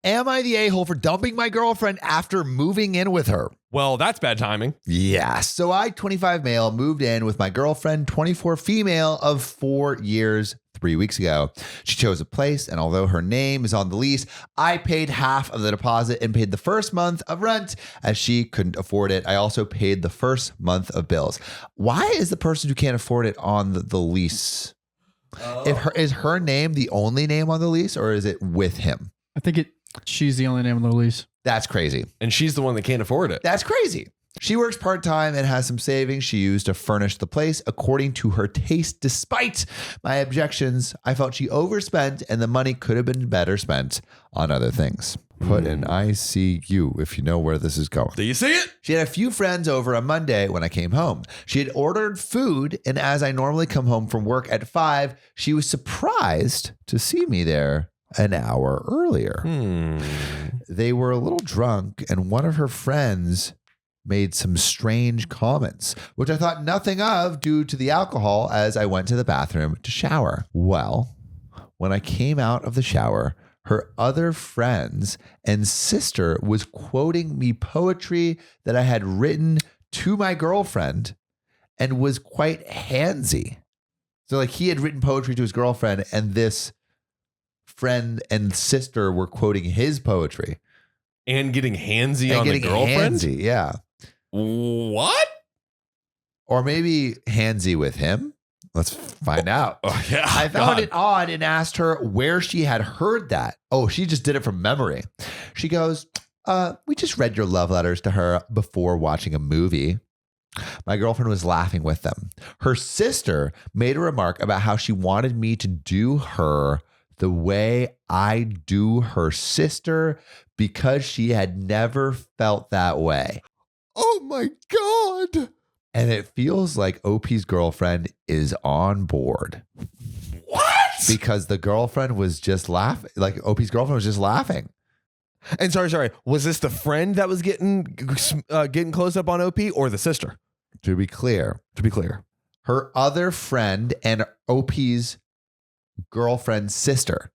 Am I the a-hole for dumping my girlfriend after moving in with her? Well, that's bad timing. Yeah. So I, 25 male, moved in with my girlfriend, 24 female, of 4 years, 3 weeks ago. She chose a place, and although her name is on the lease, I paid half of the deposit and paid the first month of rent as she couldn't afford it. I also paid the first month of bills. Why is the person who can't afford it on the lease? Is her name the only name on the lease, or is it with him? I think she's the only name on the lease. That's crazy. And she's the one that can't afford it. That's crazy. She works part-time and has some savings she used to furnish the place according to her taste. Despite my objections, I felt she overspent and the money could have been better spent on other things. Put in ICU if you know where this is going. Do you see it? She had a few friends over on Monday when I came home. She had ordered food, and as I normally come home from work at 5, she was surprised to see me there an hour earlier. They were a little drunk, and one of her friends made some strange comments, which I thought nothing of due to the alcohol as I went to the bathroom to shower. Well, when I came out of the shower, her other friends and sister was quoting me poetry that I had written to my girlfriend and was quite handsy. So like he had written poetry to his girlfriend, and this friend and sister were quoting his poetry. And getting handsy on the girlfriend? Handsy, yeah. What? Or maybe handsy with him. Let's find out. Oh, yeah. I found it odd and asked her where she had heard that. Oh, she just did it from memory. She goes, we just read your love letters to her before watching a movie. My girlfriend was laughing with them. Her sister made a remark about how she wanted me to do her the way I do her sister because she had never felt that way. Oh my God. And it feels like OP's girlfriend is on board. What? Because the girlfriend was just laughing. Like OP's girlfriend was just laughing. And sorry. Was this the friend that was getting close up on OP or the sister? To be clear, her other friend and OP's girlfriend's sister.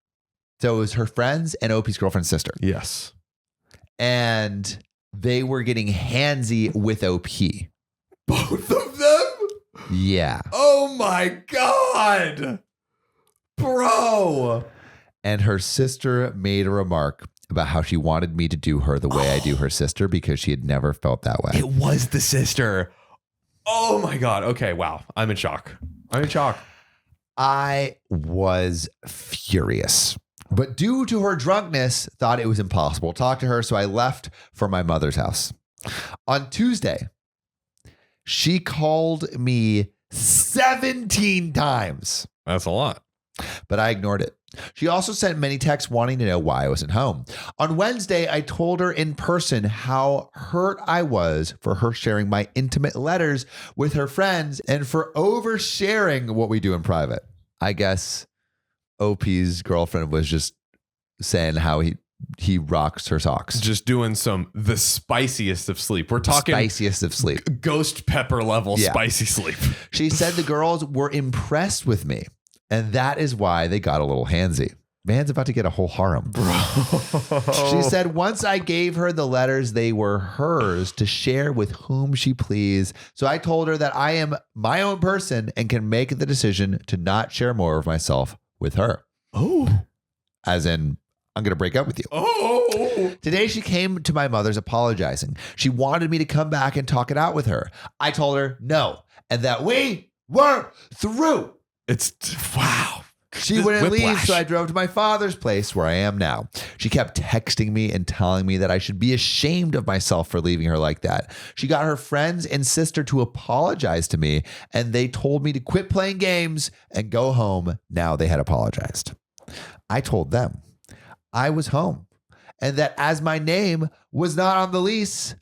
So it was her friends and OP's girlfriend's sister. Yes. And they were getting handsy with OP. Both of them? Yeah. Oh my God. Bro. And her sister made a remark about how she wanted me to do her the way I do her sister because she had never felt that way. It was the sister. Oh my God. Okay. Wow. I'm in shock. I was furious, but due to her drunkenness, thought it was impossible to talk to her. So I left for my mother's house. On Tuesday, she called me 17 times. That's a lot. But I ignored it. She also sent many texts wanting to know why I wasn't home. On Wednesday, I told her in person how hurt I was for her sharing my intimate letters with her friends and for oversharing what we do in private. I guess OP's girlfriend was just saying how he rocks her socks. Just doing the spiciest of sleep. We're talking spiciest of sleep. Ghost pepper level spicy sleep. She said the girls were impressed with me, and that is why they got a little handsy. Man's about to get a whole harem. Bro. She said once I gave her the letters, they were hers to share with whom she pleased. So I told her that I am my own person and can make the decision to not share more of myself with her. Oh. As in, I'm going to break up with you. Oh. Today she came to my mother's apologizing. She wanted me to come back and talk it out with her. I told her no, and that we were through. Wow. She wouldn't leave, so I drove to my father's place where I am now. She kept texting me and telling me that I should be ashamed of myself for leaving her like that. She got her friends and sister to apologize to me, and they told me to quit playing games and go home now they had apologized. I told them I was home and that as my name was not on the lease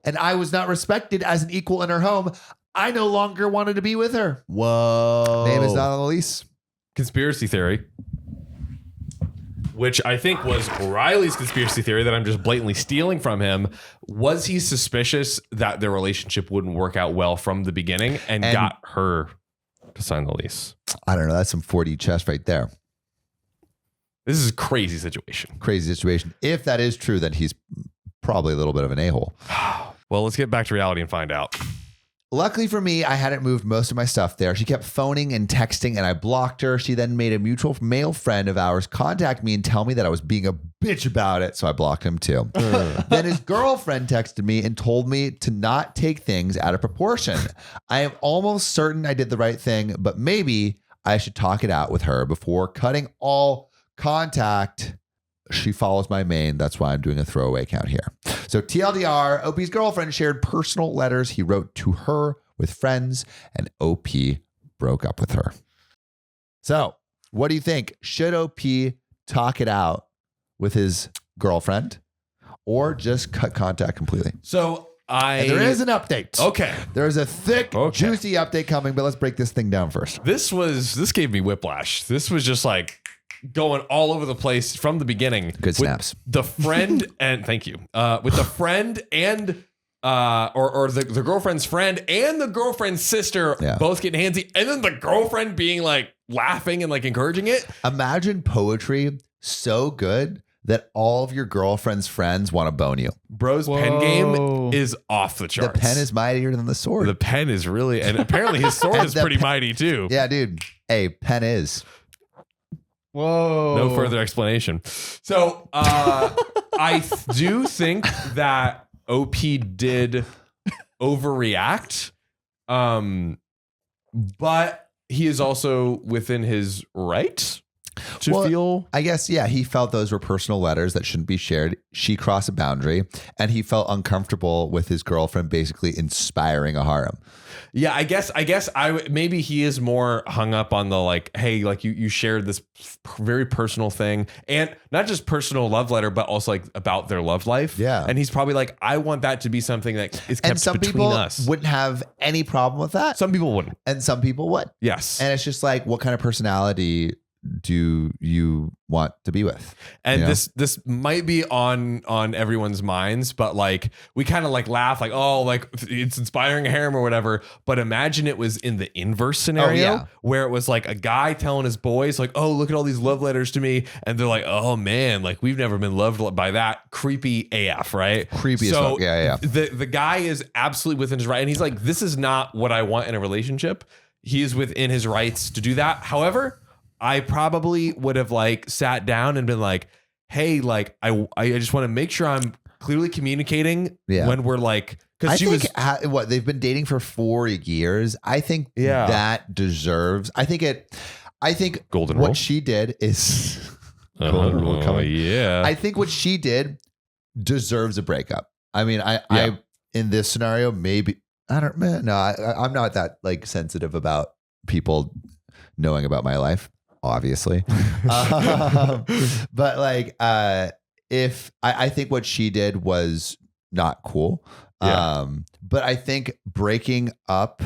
and I was not respected as an equal in her home, I no longer wanted to be with her. Whoa. Name is not on the lease. Conspiracy theory, which I think was Riley's conspiracy theory that I'm just blatantly stealing from him. Was he suspicious that their relationship wouldn't work out well from the beginning and got her to sign the lease? I don't know. That's some 4D chess right there. This is a crazy situation. Crazy situation. If that is true, then he's probably a little bit of an a-hole. Well, let's get back to reality and find out. Luckily for me, I hadn't moved most of my stuff there. She kept phoning and texting, and I blocked her. She then made a mutual male friend of ours contact me and tell me that I was being a bitch about it, so I blocked him too. Then his girlfriend texted me and told me to not take things out of proportion. I am almost certain I did the right thing, but maybe I should talk it out with her before cutting all contact. She follows my main. That's why I'm doing a throwaway count here. So TLDR, OP's girlfriend shared personal letters he wrote to her with friends, and OP broke up with her. So what do you think? Should OP talk it out with his girlfriend or just cut contact completely? So and there is an update. Okay. There's a thick, juicy update coming, but let's break this thing down first. This gave me whiplash. This was just like going all over the place from the beginning. Good snaps. The friend and thank you. With the friend and or the girlfriend's friend and the girlfriend's sister both getting handsy, and then the girlfriend being like laughing and like encouraging it. Imagine poetry so good that all of your girlfriend's friends want to bone you. Bro's pen game is off the charts. The pen is mightier than the sword. The pen is really, and apparently his sword is pretty mighty too. Yeah, dude. Hey, pen is. Whoa. No further explanation. So I do think that OP did overreact, but he is also within his right to feel. I guess, yeah, he felt those were personal letters that shouldn't be shared. She crossed a boundary, and he felt uncomfortable with his girlfriend basically inspiring a harem. Yeah, I guess maybe he is more hung up on the like, hey, like you shared this very personal thing, and not just personal love letter, but also like about their love life. Yeah, and he's probably like, I want that to be something that is kept and some between people us. Wouldn't have any problem with that. Some people wouldn't, and some people would. Yes, and it's just like, what kind of personality do you want to be with? And this might be on everyone's minds, but like we kind of like laugh like, oh, like it's inspiring a harem or whatever, but imagine it was in the inverse scenario where it was like a guy telling his boys like, oh, look at all these love letters to me, and they're like, oh man, like we've never been loved by that. Creepy AF, right? Creepy as fuck. Yeah. The guy is absolutely within his right, and he's like, this is not what I want in a relationship. He is within his rights to do that. However, I probably would have like sat down and been like, hey, like I just want to make sure I'm clearly communicating when we're like, because they've been dating for 4 years. I think that deserves. I think golden what rule. She did is golden rule coming. Yeah. I think what she did deserves a breakup. I mean, I in this scenario, maybe I don't know. I'm not that like sensitive about people knowing about my life. Obviously. But like, if I think what she did was not cool. But I think breaking up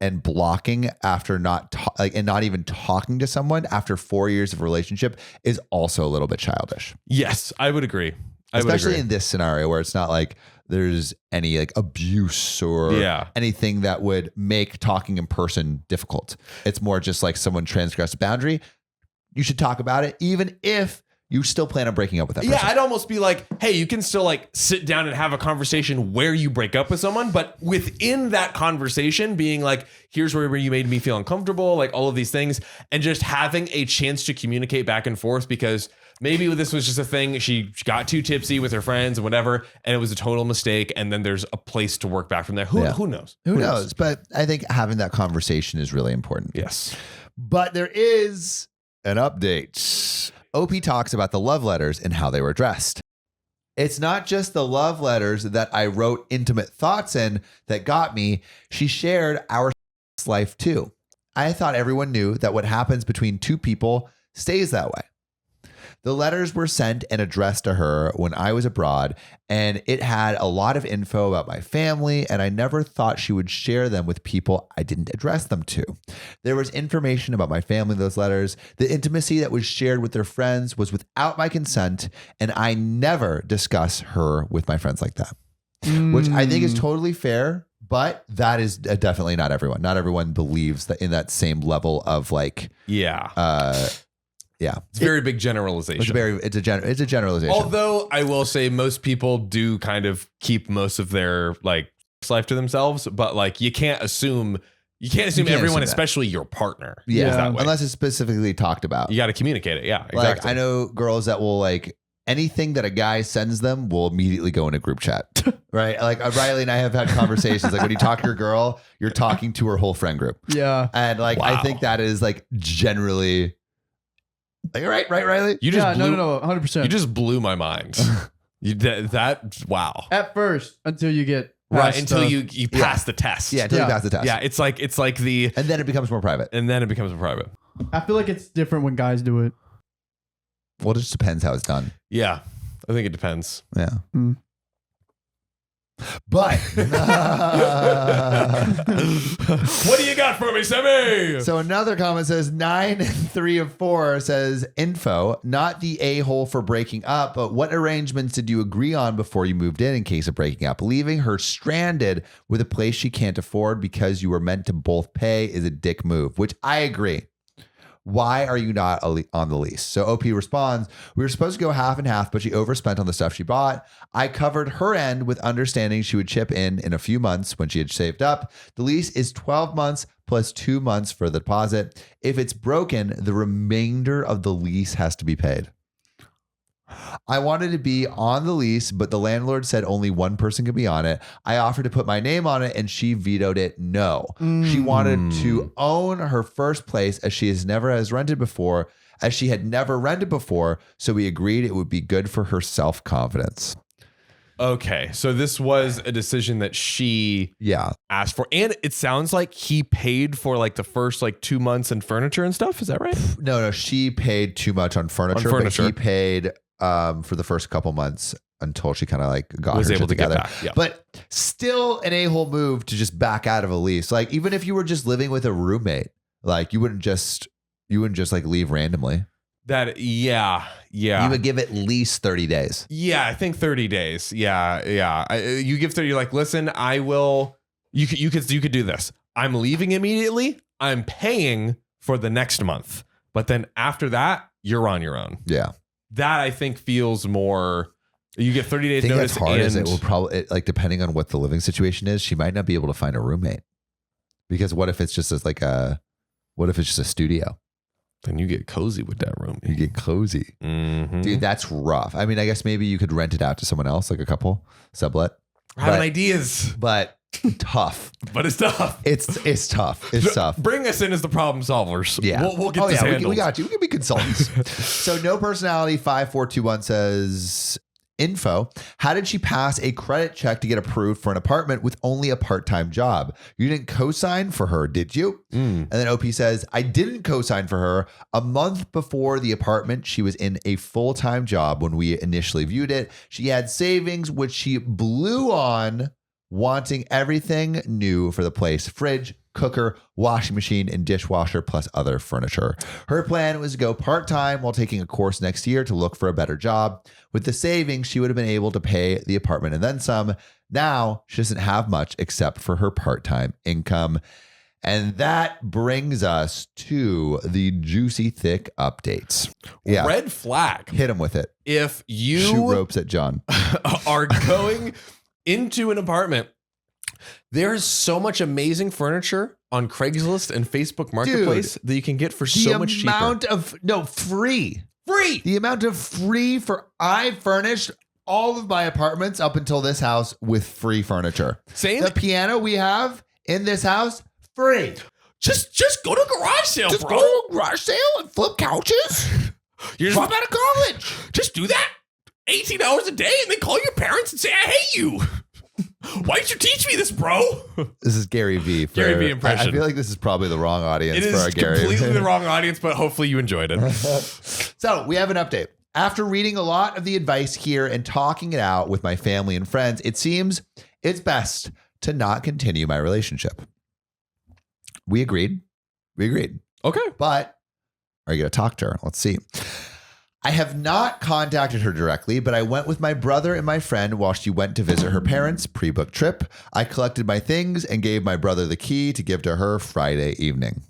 and blocking after and not even talking to someone after 4 years of relationship is also a little bit childish. Yes, I would agree. Especially in this scenario where it's not like there's any like abuse or anything that would make talking in person difficult. It's more just like someone transgressed a boundary. You should talk about it, even if you still plan on breaking up with that person. Yeah, I'd almost be like, hey, you can still like sit down and have a conversation where you break up with someone, but within that conversation being like, here's where you made me feel uncomfortable, like all of these things, and just having a chance to communicate back and forth, because maybe this was just a thing. She got too tipsy with her friends and whatever, and it was a total mistake. And then there's a place to work back from there. Who knows? Who knows? But I think having that conversation is really important. Yes. But there is an update. OP talks about the love letters and how they were addressed. It's not just the love letters that I wrote intimate thoughts in that got me. She shared our life too. I thought everyone knew that what happens between two people stays that way. The letters were sent and addressed to her when I was abroad, and it had a lot of info about my family, and I never thought she would share them with people I didn't address them to. There was information about my family in those letters. The intimacy that was shared with their friends was without my consent, and I never discuss her with my friends like that, which I think is totally fair, but that is definitely not everyone. Not everyone believes that in that same level of like, Yeah. It's a very big generalization. It's a generalization. Although I will say most people do kind of keep most of their like life to themselves, but like you can't assume everyone, especially your partner. Yeah. is that way. Unless it's specifically talked about. You got to communicate it. Yeah. Exactly. Like I know girls that will like anything that a guy sends them will immediately go in a group chat. Right. Like Riley and I have had conversations like when you talk to your girl, you're talking to her whole friend group. Yeah. And like I think that is like generally like right, Riley? You just blew, no, 100%. You just blew my mind. Wow. At first, until you get right until you pass the test. Yeah, until you pass the test. Yeah, it's like the and then it becomes more private. I feel like it's different when guys do it. Well, it just depends how it's done. Yeah, I think it depends. Yeah. Mm. But what do you got for me, Sammy? So another comment says 9 and 3 of 4 says info, not the a-hole for breaking up, but what arrangements did you agree on before you moved in case of breaking up? Leaving her stranded with a place she can't afford because you were meant to both pay is a dick move, which I agree. Why are you not on the lease? So OP responds, we were supposed to go half and half, but she overspent on the stuff she bought. I covered her end with understanding she would chip in a few months when she had saved up. The lease is 12 months plus 2 months for the deposit. If it's broken, the remainder of the lease has to be paid. I wanted to be on the lease, but the landlord said only one person could be on it. I offered to put my name on it and she vetoed it. No. She wanted to own her first place as she had never rented before. So we agreed it would be good for her self-confidence. Okay. So this was a decision that she asked for. And it sounds like he paid for like the first like 2 months in furniture and stuff. Is that right? No, she paid too much on furniture. But he paid for the first couple months until she kind of like was able to together. Get back. Yeah. But still an a-hole move to just back out of a lease. Like even if you were just living with a roommate, like you wouldn't just like leave randomly. Yeah. You would give at least 30 days. Yeah, I think 30 days. Yeah. You give 30. You're like, listen, I will. You could do this. I'm leaving immediately. I'm paying for the next month, but then after that, you're on your own. Yeah. That I think feels more. You get 30 days notice. That's hard. Is it will probably like depending on what the living situation is, she might not be able to find a roommate because what if it's just a studio? Then you get cozy with that room. You get cozy. Mm-hmm. Dude, that's rough. I mean, I guess maybe you could rent it out to someone else, like a couple, sublet. Having ideas. But tough. But it's tough. It's tough. It's tough. Bring us in as the problem solvers. Yeah. We'll get this handled. We got you. We can be consultants. So no personality 5421 says info. How did she pass a credit check to get approved for an apartment with only a part-time job? You didn't co-sign for her, did you? And then OP says, I didn't co-sign for her. A month before the apartment, she was in a full-time job when we initially viewed it. She had savings, which she blew on wanting everything new for the place. Fridge, cooker, washing machine, and dishwasher, plus other furniture. Her plan was to go part-time while taking a course next year to look for a better job. With the savings, she would have been able to pay the apartment and then some. Now, she doesn't have much except for her part-time income. And that brings us to the juicy, thick updates. Yeah. Red flag. Hit him with it. If you shoot ropes at John are going into an apartment, there is so much amazing furniture on Craigslist and Facebook Marketplace that you can get for so much cheaper. Free. The amount of free for I furnished all of my apartments up until this house with free furniture. Same. The piano we have in this house, free. Just go to a garage sale, Just go to a garage sale and flip couches. You're Drop out of college. Just do that 18 hours a day and then call your parents and say, I hate you. Why did you teach me this, bro? This is Gary V. Gary V impression. I feel like this is probably the wrong audience for our Gary. It is completely the wrong audience, but hopefully you enjoyed it. So we have an update. After reading a lot of the advice here and talking it out with my family and friends, it seems it's best to not continue my relationship. We agreed. Okay. But are you going to talk to her? Let's see. I have not contacted her directly, but I went with my brother and my friend while she went to visit her parents, pre-booked trip. I collected my things and gave my brother the key to give to her Friday evening.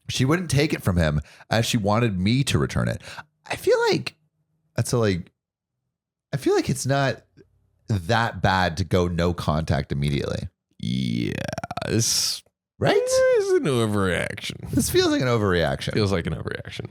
She wouldn't take it from him as she wanted me to return it. I feel like it's not that bad to go no contact immediately. Yeah. Right? It's an overreaction. This feels like an overreaction. Feels like an overreaction.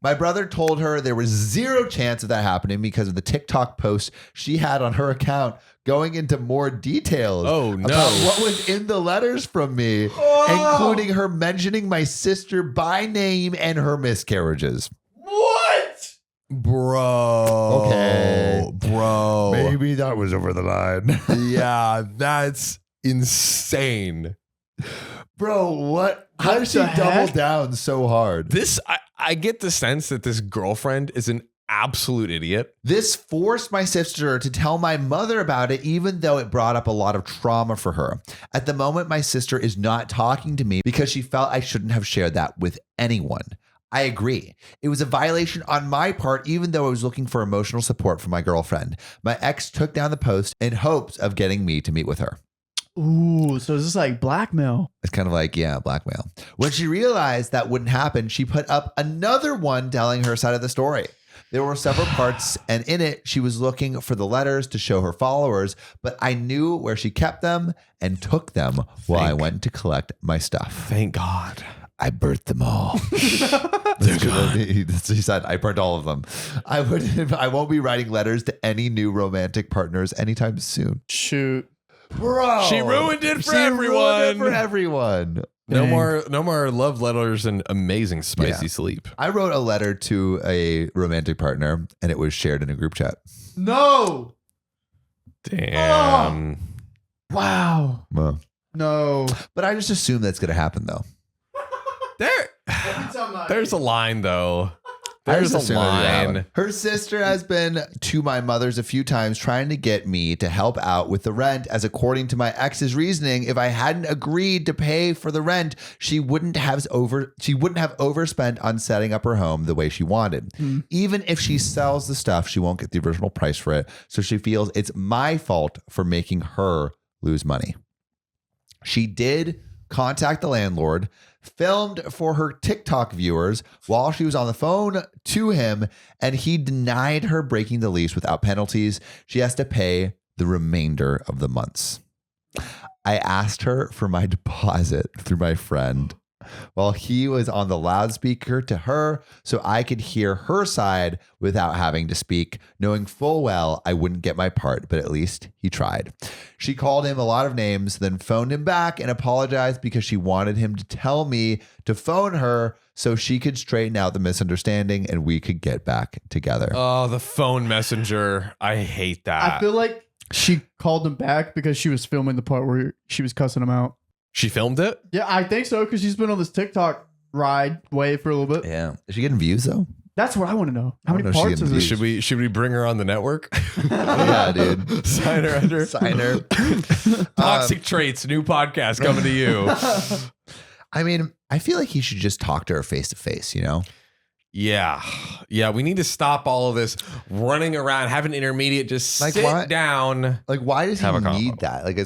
My brother told her there was zero chance of that happening because of the TikTok post she had on her account going into more details about what was in the letters from me, including her mentioning my sister by name and her miscarriages. What? Bro. Okay. Bro. Maybe that was over the line. Yeah, that's insane. Bro, what? How did she double down so hard? I get the sense that this girlfriend is an absolute idiot. This forced my sister to tell my mother about it, even though it brought up a lot of trauma for her. At the moment, my sister is not talking to me because she felt I shouldn't have shared that with anyone. I agree. It was a violation on my part, even though I was looking for emotional support from my girlfriend. My ex took down the post in hopes of getting me to meet with her. Ooh, so is this like blackmail? It's kind of like, yeah, blackmail. When she realized that wouldn't happen, she put up another one telling her side of the story. There were several parts, and in it, she was looking for the letters to show her followers, but I knew where she kept them and took them while I went to collect my stuff. Thank God. I burnt them all. She said, I burnt all of them. I won't be writing letters to any new romantic partners anytime soon. Shoot. Bro. She ruined it for everyone. No more. No more love letters and amazing spicy sleep. I wrote a letter to a romantic partner and it was shared in a group chat. No. Damn. Wow. Well, No. but I just assume that's going to happen though. There's a line though. I There's just a assume it'll be that line. one. Her sister has been to my mother's a few times trying to get me to help out with the rent, as according to my ex's reasoning, if I hadn't agreed to pay for the rent, she wouldn't have overspent on setting up her home the way she wanted. Even if she sells the stuff, she won't get the original price for it, so she feels it's my fault for making her lose money. She did contact the landlord, filmed for her TikTok viewers while she was on the phone to him, and he denied her breaking the lease without penalties. She has to pay the remainder of the months. I asked her for my deposit through my friend while he was on the loudspeaker to her so I could hear her side without having to speak, knowing full well I wouldn't get my part, but at least he tried. She called him a lot of names, then phoned him back and apologized because she wanted him to tell me to phone her so she could straighten out the misunderstanding and we could get back together. Oh, the phone messenger. I hate that. I feel like she called him back because she was filming the part where she was cussing him out. She filmed it? Yeah, I think so, because she's been on this TikTok wave for a little bit. Yeah. Is she getting views though? That's what I want to know. How many know if she parts can is it? view. Should we bring her on the network? Yeah, dude. Sign her under. Sign her. Toxic Traits, new podcast coming to you. I mean, I feel like he should just talk to her face to face, you know? Yeah. Yeah, we need to stop all of this running around, have an intermediate, just Like sit what? down. Like, why does he Have a need convo. that? Like,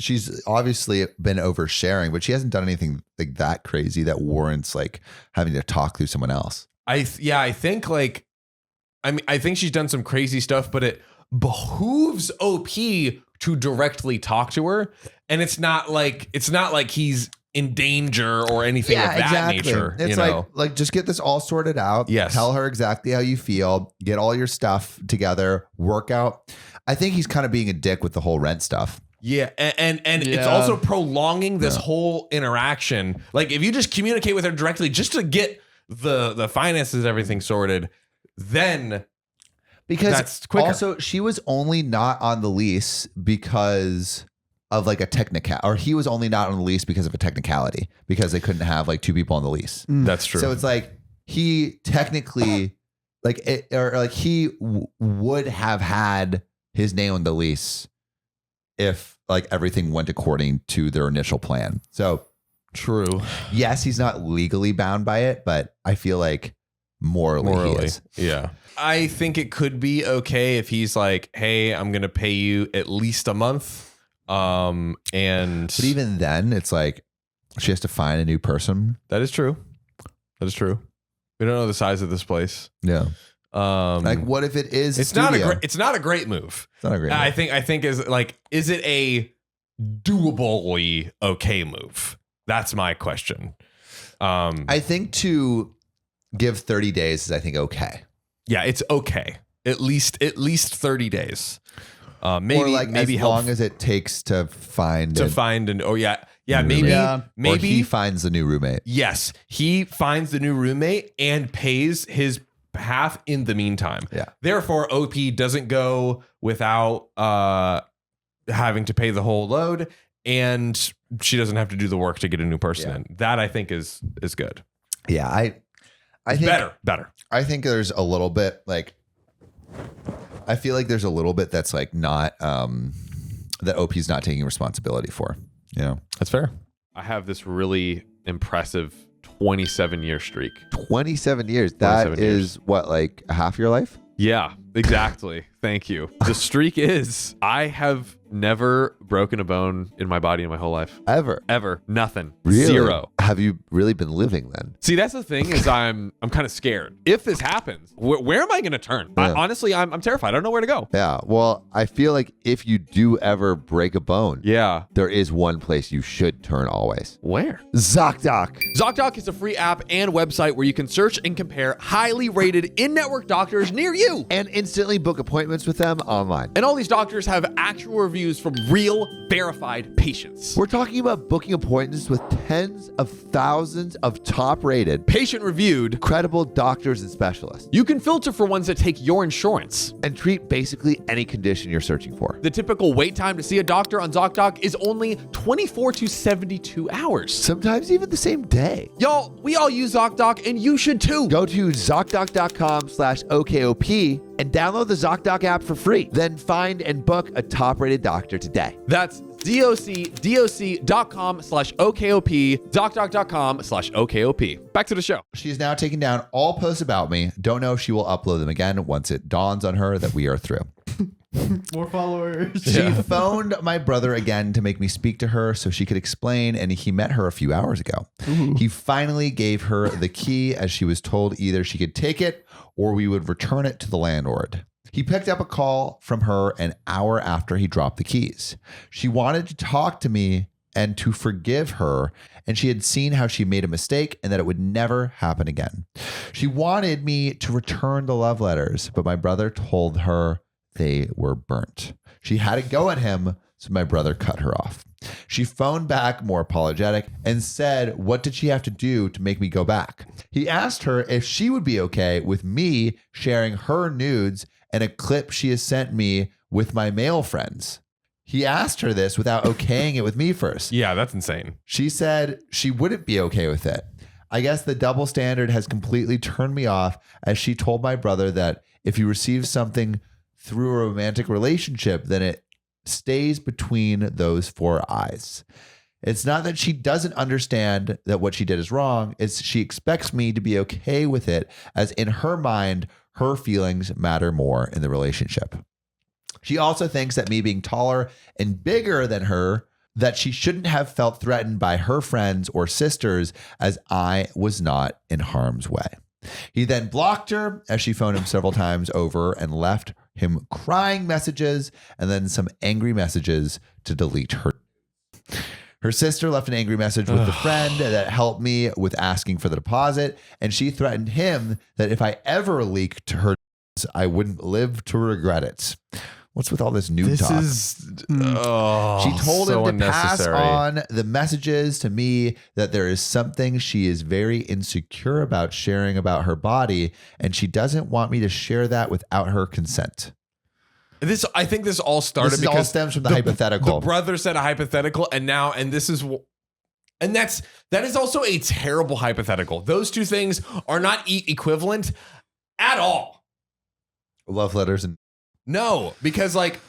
she's obviously been oversharing, but she hasn't done anything like that crazy that warrants like having to talk through someone else. I think she's done some crazy stuff, but it behooves OP to directly talk to her. And it's not like he's in danger or anything of that nature. It's like just get this all sorted out. Yes. Tell her exactly how you feel. Get all your stuff together. Work out. I think he's kind of being a dick with the whole rent stuff. Yeah, and it's Yeah. also prolonging this whole interaction. Like if you just communicate with her directly just to get the finances, everything sorted, then Because that's quicker. also she was only not on the lease because of like a or he was only not on the lease because of a technicality, because they couldn't have like two people on the lease. That's true. So it's like he technically he would have had his name on the lease if like everything went according to their initial plan. So true. yes, he's not legally bound by it, but I feel like morally. He is. Yeah. I think it could be okay if he's like, hey, I'm going to pay you at least a month. But even then, it's like She has to find a new person. That is true. We don't know the size of this place. Yeah. Like, what if it is? It's not a great move. It's not a great move. I think is it a doably okay move? That's my question. I think to give 30 days is, I think, okay. Yeah, it's okay. At least 30 days. Maybe or like maybe as long as it takes to find maybe he finds the new roommate. Yes, he finds the new roommate and pays his half in the meantime. Yeah. Therefore, OP doesn't go without having to pay the whole load, and she doesn't have to do the work to get a new person in. That I think is good. Yeah, I think better. I think there's a little bit like, I feel like there's a little bit that's like not that OP's not taking responsibility for. You know, That's fair. I have this really impressive 27-year streak. 27 years. That 27 is years. what, like half your life? Yeah, exactly. Thank you. The streak is I have never broken a bone in my body in my whole life. Ever. Nothing. Really? 0. Have you really been living then? See, that's the thing is I'm kind of scared. If this happens, where am I going to turn? Yeah. Honestly, I'm terrified. I don't know where to go. Yeah. Well, I feel like if you do ever break a bone, Yeah. there is one place you should turn always. Where? ZocDoc. ZocDoc is a free app and website where you can search and compare highly rated in-network doctors near you. And instantly book appointments with them online. And all these doctors have actual reviews from real, verified patients. We're talking about booking appointments with tens of thousands of top-rated, Patient-reviewed. credible doctors and specialists, You can filter for ones that take your insurance. and treat basically any condition you're searching for. The typical wait time to see a doctor on ZocDoc is only 24 to 72 hours. Sometimes even the same day. Y'all, we all use ZocDoc, and you should too. Go to ZocDoc.com/OKOP and download the ZocDoc app for free. Then find and book a top-rated doctor today. That's ZocDoc.com/OKOP, ZocDoc.com/OKOP. Back to the show. She is now taking down all posts about me. Don't know if she will upload them again once it dawns on her that we are through. More followers. She phoned my brother again to make me speak to her so she could explain, and he met her a few hours ago. He finally gave her the key as she was told either she could take it or we would return it to the landlord. He picked up a call from her an hour after he dropped the keys. She wanted to talk to me and to forgive her, and she had seen how she made a mistake and that it would never happen again. She wanted me to return the love letters, but my brother told her they were burnt. She had to go at him, so my brother cut her off. She phoned back more apologetic and said, what did she have to do to make me go back? He asked her if she would be okay with me sharing her nudes and a clip she has sent me with my male friends. He asked her this without okaying it with me first. Yeah, that's insane. She said she wouldn't be okay with it. I guess the double standard has completely turned me off, as she told my brother that if you receive something through a romantic relationship, then it stays between those four eyes. It's not that she doesn't understand that what she did is wrong. It's she expects me to be okay with it, as in her mind, her feelings matter more in the relationship. She also thinks that me being taller and bigger than her, that she shouldn't have felt threatened by her friends or sisters, as I was not in harm's way. He then blocked her as she phoned him several times over and left him crying messages and then some angry messages to delete her. Her sister left an angry message with the friend that helped me with asking for the deposit, and she threatened him that if I ever leaked her, I wouldn't live to regret it. What's with all this nude talk? She told him to pass on the messages to me that there is something she is very insecure about sharing about her body, and she doesn't want me to share that without her consent. I think this all started because all stems from the hypothetical. The brother said a hypothetical, and that is also a terrible hypothetical. Those two things are not equivalent at all. Love letters and no, because they're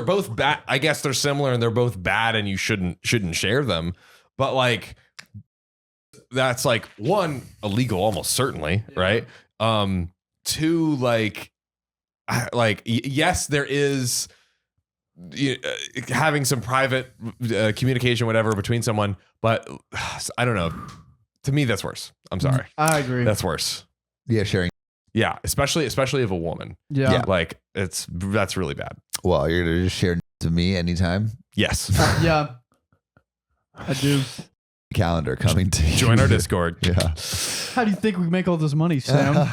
both bad. I guess they're similar and they're both bad, and you shouldn't share them. But that's one, illegal, almost certainly, right? Two, yes, there is having some private communication, whatever, between someone. But I don't know. To me, that's worse. I'm sorry. I agree. That's worse. Yeah, sharing. Yeah, especially of a woman. Yeah. Like that's really bad. Well, you're gonna just share to me anytime. Yes. Yeah. I do. Calendar coming to you. Join our Discord. Yeah. How do you think we make all this money, Sam?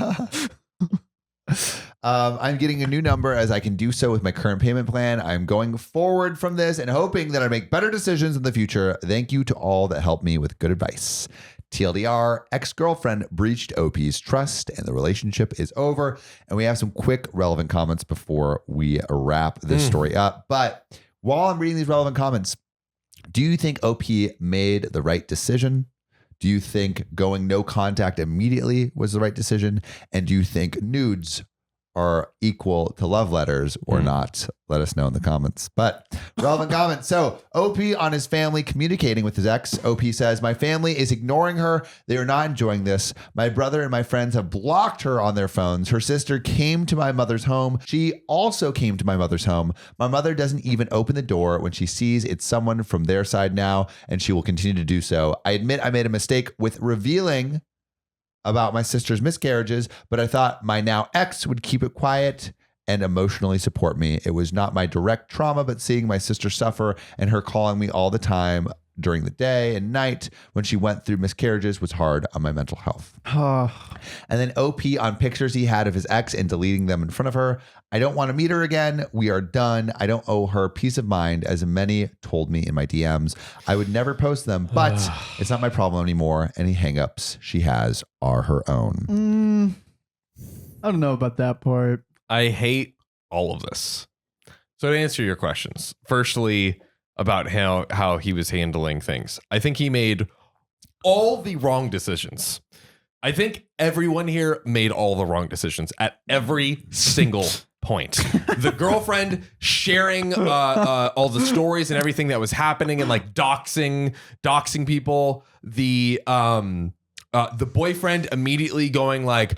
I'm getting a new number as I can do so with my current payment plan. I'm going forward from this and hoping that I make better decisions in the future. Thank you to all that helped me with good advice. TLDR, ex-girlfriend breached OP's trust and the relationship is over. And we have some quick relevant comments before we wrap this story up. But while I'm reading these relevant comments, do you think OP made the right decision? Do you think going no contact immediately was the right decision? And do you think nudes are equal to love letters or not? Let us know in the comments. But relevant comments. So OP on his family communicating with his ex. OP says, my family is ignoring her. They are not enjoying this. My brother and my friends have blocked her on their phones. Her sister came to my mother's home. She also came to my mother's home. My mother doesn't even open the door when she sees it's someone from their side now, and she will continue to do so. I admit I made a mistake with revealing about my sister's miscarriages, but I thought my now ex would keep it quiet and emotionally support me. It was not my direct trauma, but seeing my sister suffer and her calling me all the time during the day and night when she went through miscarriages was hard on my mental health. And then OP on pictures he had of his ex and deleting them in front of her. I don't want to meet her again. We are done. I don't owe her peace of mind, as many told me in my DMs. I would never post them, but it's not my problem anymore. Any hangups she has are her own. I don't know about that part. I hate all of this. So to answer your questions, firstly, about how he was handling things, I think he made all the wrong decisions. I think everyone here made all the wrong decisions at every single point. The girlfriend sharing all the stories and everything that was happening and like doxing people. The boyfriend immediately going like,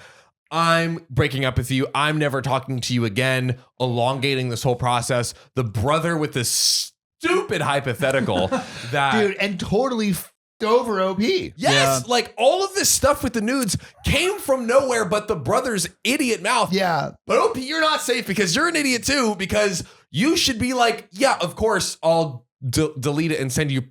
I'm breaking up with you. I'm never talking to you again. Elongating this whole process. The brother with this stupid hypothetical that Dude, and totally over OP. Yes, like all of this stuff with the nudes came from nowhere but the brother's idiot mouth. Yeah. But OP, you're not safe because you're an idiot too, because you should be like, yeah, of course, I'll delete it and send you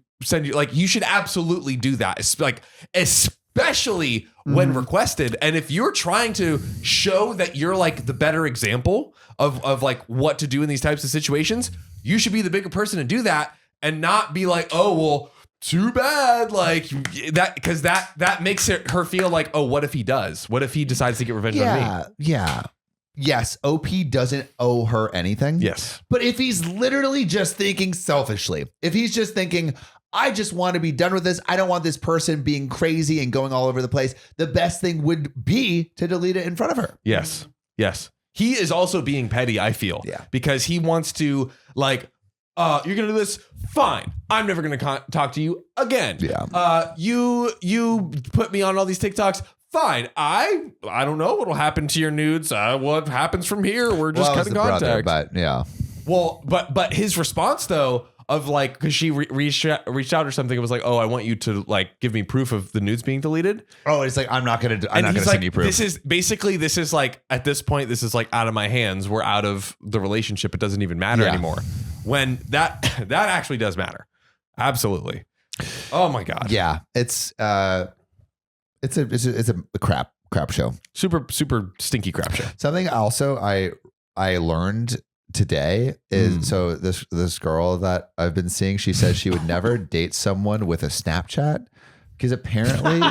like, you should absolutely do that. It's like, especially when requested. And if you're trying to show that you're like the better example of like what to do in these types of situations, you should be the bigger person to do that and not be like, oh, well, too bad. Like that, because that makes her feel like, oh, what if he does? What if he decides to get revenge on me? Yeah. Yes, OP doesn't owe her anything. Yes. But if he's literally just thinking selfishly, if he's just thinking, I just want to be done with this, I don't want this person being crazy and going all over the place, the best thing would be to delete it in front of her. Yes. Yes. He is also being petty, I feel. Yeah. Because he wants to like, you're going to do this? Fine. I'm never going to talk to you again. Yeah. You put me on all these TikToks. Fine. I don't know what'll happen to your nudes. What happens from here? We're just cutting contact. But yeah. Well, but his response though of like, because she reached out or something, it was like, oh, I want you to like give me proof of the nudes being deleted. Oh, it's like, I'm not gonna send you proof. This is like at this point, this is like out of my hands. We're out of the relationship. It doesn't even matter anymore. When that actually does matter. Absolutely. Oh my God. Yeah. It's a crap show. Super stinky crap show. Something also I learned today is so this girl that I've been seeing, she says she would never date someone with a Snapchat because apparently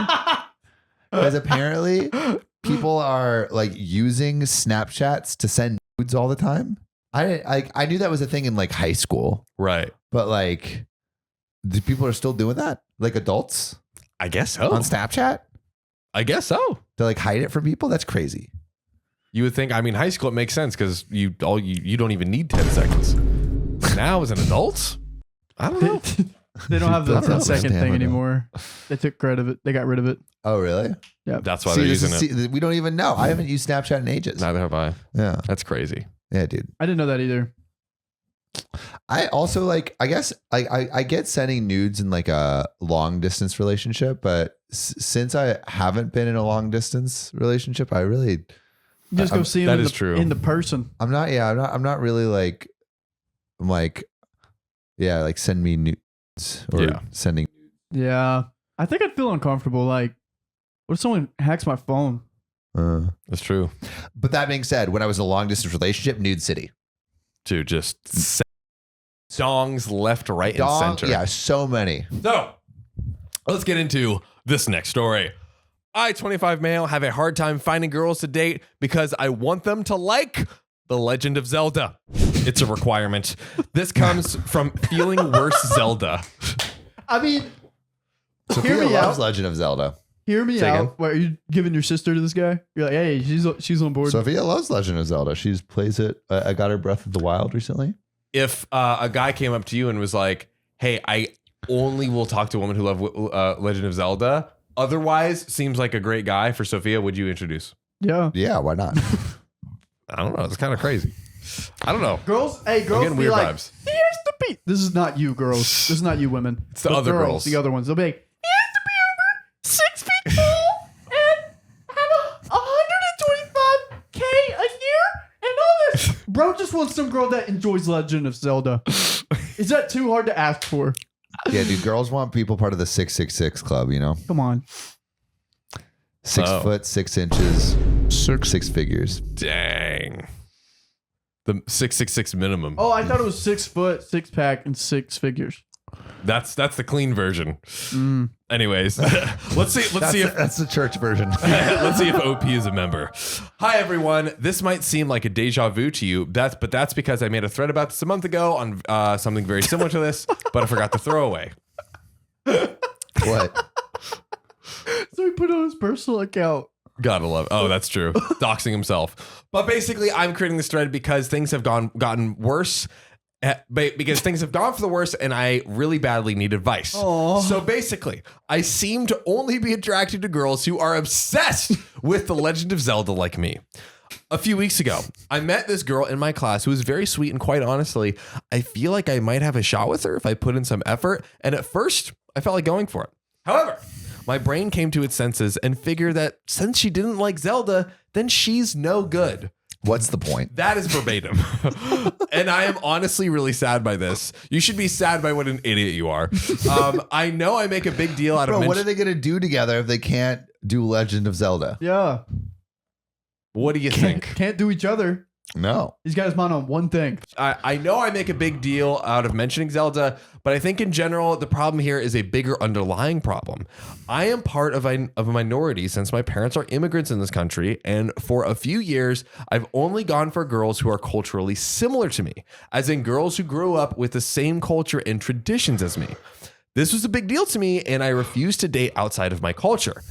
people are like using Snapchats to send nudes all the time. I knew that was a thing in like high school, Right. but like the people are still doing that, like adults I guess so. on Snapchat I guess so. to like hide it from people. That's crazy. You would think, I mean, high school, it makes sense because you don't even need 10 seconds. Now as an adult, I don't know. They don't have the That's 10 not second understandable. thing anymore. They took credit of it. They got rid of it. Oh, really? Yeah. That's why they're using it. We don't even know. I haven't used Snapchat in ages. Neither have I. Yeah. That's crazy. Yeah, dude. I didn't know that either. I also like, I guess I get sending nudes in like a long distance relationship, but since I haven't been in a long distance relationship, I really, You just go see him that in is true. in the person. I'm not really like, like send me nudes or Yeah. sending. Yeah. I think I'd feel uncomfortable. Like, what if someone hacks my phone? That's true. But that being said, when I was in a long distance relationship, nude city. Dude, just Dongs left, right, and Dog, center. yeah, so many. So let's get into this next story. I, 25 male, have a hard time finding girls to date because I want them to like The Legend of Zelda. It's a requirement. This comes from feeling worse Zelda. I mean, Sophia me loves out. Legend of Zelda. hear me Say out. again? What, are you giving your sister to this guy? You're like, hey, she's on board. Sophia loves Legend of Zelda. She plays it. I got her Breath of the Wild recently. If a guy came up to you and was like, hey, I only will talk to women who love Legend of Zelda, otherwise seems like a great guy for Sophia, would you introduce? Yeah. Yeah, why not? I don't know. It's kind of crazy. I don't know. Girls, I'm getting be weird like, vibes. here's the beat. This is not you, girls. This is not you, women. It's the other girls. The other ones. They'll be like, he has to be over 6 feet tall and have 125K a year and all this. Bro just wants some girl that enjoys Legend of Zelda. Is that too hard to ask for? Yeah, dude. Girls want people part of the 666 club. You know, Come on. 6 Oh. foot 6 inches, 6 figures. Dang. The 666 minimum. Oh, I thought it was 6 foot, 6 pack, and 6 figures. That's the clean version. Mm. Anyways, let's see if That's the church version. let's see if OP is a member. Hi everyone. This might seem like a deja vu to you. But that's because I made a thread about this a month ago on something very similar to this, but I forgot to throw away. What? So he put it on his personal account. Gotta love. Oh, that's true. Doxing himself. But basically, I'm creating this thread because things have gotten worse. Because things have gone for the worse, and I really badly need advice. Aw. So basically, I seem to only be attracted to girls who are obsessed with The Legend of Zelda like me. A few weeks ago, I met this girl in my class who was very sweet, and quite honestly, I feel like I might have a shot with her if I put in some effort. And at first, I felt like going for it. However, my brain came to its senses and figured that since she didn't like Zelda, then she's no good. What's the point? That is verbatim. And I am honestly really sad by this. You should be sad by what an idiot you are. I know I make a big deal out of Bro, what are they gonna do together if they can't do Legend of Zelda? Yeah. What do you think? Can't do each other. No. He's got his mind on one thing. I know I make a big deal out of mentioning Zelda, but I think in general, the problem here is a bigger underlying problem. I am part of a minority since my parents are immigrants in this country, and for a few years, I've only gone for girls who are culturally similar to me, as in girls who grew up with the same culture and traditions as me. This was a big deal to me, and I refused to date outside of my culture.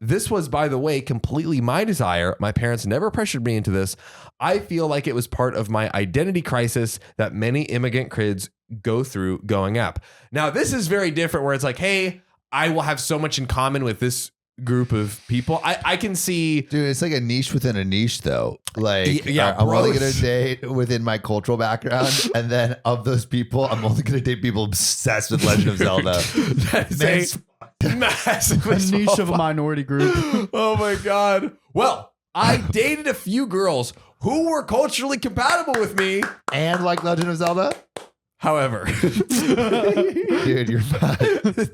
This was, by the way, completely my desire. My parents never pressured me into this. I feel like it was part of my identity crisis that many immigrant kids go through growing up. Now, this is very different where it's like, hey, I will have so much in common with this group of people. I can see... Dude, it's like a niche within a niche, though. Like, Yeah, I'm only bros. going to date within my cultural background. And then of those people, I'm only going to date people obsessed with Legend of Zelda. That is Man's- a massive A niche of a minority group. Oh my God. Well, I dated a few girls who were culturally compatible with me. And like Legend of Zelda? However, Dude, you're bad.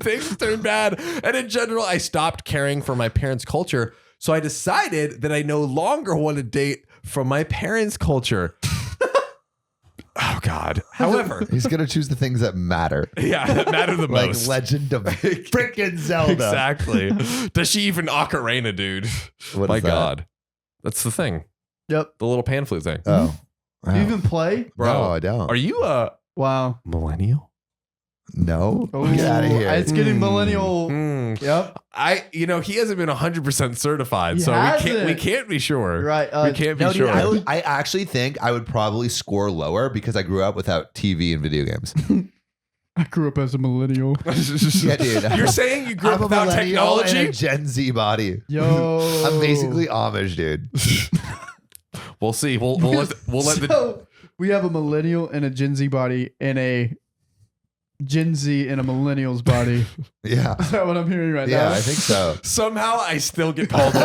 things turned bad. And in general, I stopped caring for my parents' culture. So I decided that I no longer want to date from my parents' culture. Oh God. However, He's going to choose the things that matter. yeah, that matter the Like most. Legend of freaking Zelda. Exactly. Does she even ocarina, dude? What My is that? God. That's the thing. Yep. The little pan flute thing. Oh. Do you even play? Bro, No, I don't. Are you a Wow. millennial? No. Oh, Get out of here. It's getting millennial. Mm. Yep. He hasn't been 100% certified, He so we hasn't. can't be sure. You're right. We can't be No, dude, sure. I actually think I would probably score lower because I grew up without TV and video games. I grew up as a millennial. Yeah, dude. You're saying you grew up I'm a without millennial and technology? a Gen Z body. Yo. I'm basically Amish, dude. We'll see. We'll let the So, We have a millennial and a Gen Z body and a Gen Z and a millennial's body. Yeah. Is that what I'm hearing right Yeah, now? I think so. Somehow I still get called old.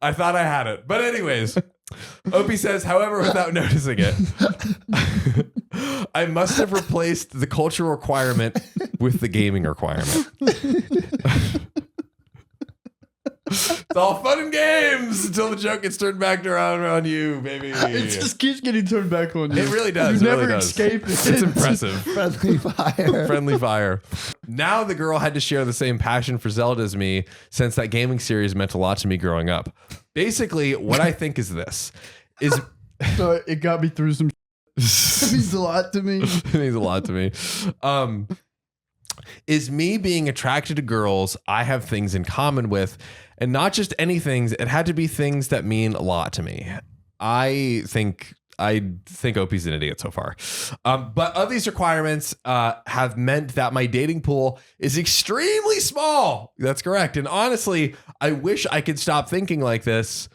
I thought I had it. But anyways, Opie says, however, without noticing it, I must have replaced the cultural requirement with the gaming requirement. It's all fun and games until the joke gets turned back around you, baby. It just keeps getting turned back on you. It really does. You It never really does. escape it. It's impressive. Friendly fire. Friendly fire. Now the girl had to share the same passion for Zelda as me, since that gaming series meant a lot to me growing up. Basically, what I think is this is So it got me through some. It means a lot to me. it means a lot to me. Is me being attracted to girls I have things in common with, and not just any things. It had to be things that mean a lot to me. I think Opie's an idiot so far. But of these requirements have meant that my dating pool is extremely small. That's correct. And honestly, I wish I could stop thinking like this.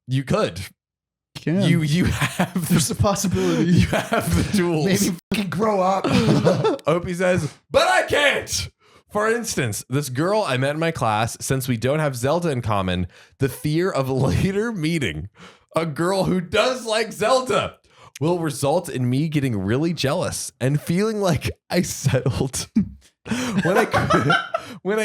You could. Can. You have There's a possibility. you have the tools. Maybe fucking grow up. Opie says, but I can't. For instance, this girl I met in my class, since we don't have Zelda in common, the fear of later meeting a girl who does like Zelda will result in me getting really jealous and feeling like I settled when I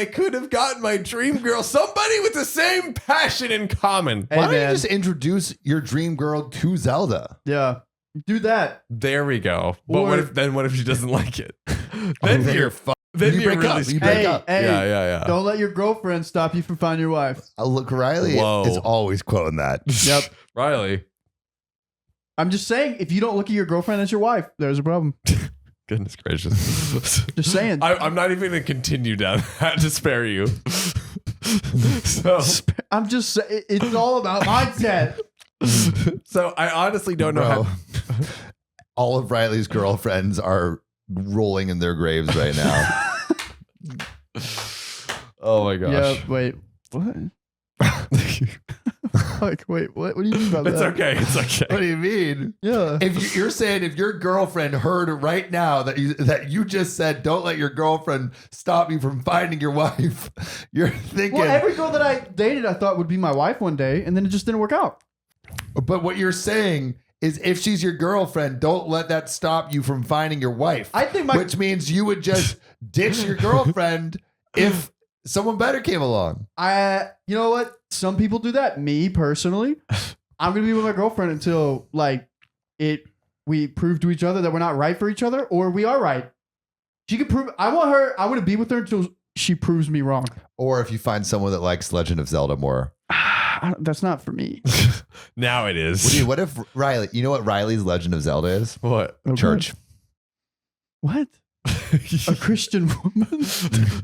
could have gotten my dream girl, somebody with the same passion in common. Hey, Why don't you man. just introduce your dream girl to Zelda? Yeah. Do that. There we go. But Or- what if she doesn't like it? Then Then you're then you you're break really up. You screwed. break Hey, up. hey. Yeah. Don't let your girlfriend stop you from finding your wife. Look, Riley Whoa. is always quoting that. Yep. Riley. I'm just saying, if you don't look at your girlfriend as your wife, there's a problem. Goodness gracious. Just saying. I'm not even going to continue down that to spare you. So I'm just saying, it's all about mindset. So I honestly don't know Bro, how. all of Riley's girlfriends are rolling in their graves right now. Oh my gosh. Yeah, wait. What? Like, wait, what? What do you mean by It's that? okay. It's okay. What do you mean? Yeah. If you're saying if your girlfriend heard right now that you just said, don't let your girlfriend stop you from finding your wife, you're thinking. Well, every girl that I dated, I thought would be my wife one day, and then it just didn't work out. But what you're saying is if she's your girlfriend, don't let that stop you from finding your wife. I think my which means you would just ditch your girlfriend if someone better came along. you know what? Some people do that. Me personally, I'm gonna be with my girlfriend until we prove to each other that we're not right for each other, or we are right. She can prove. I want to be with her until she proves me wrong. Or if you find someone that likes Legend of Zelda more. That's not for me. Now it is. What if Riley, you know what Riley's Legend of Zelda is? What? Okay. Church. What? A Christian woman?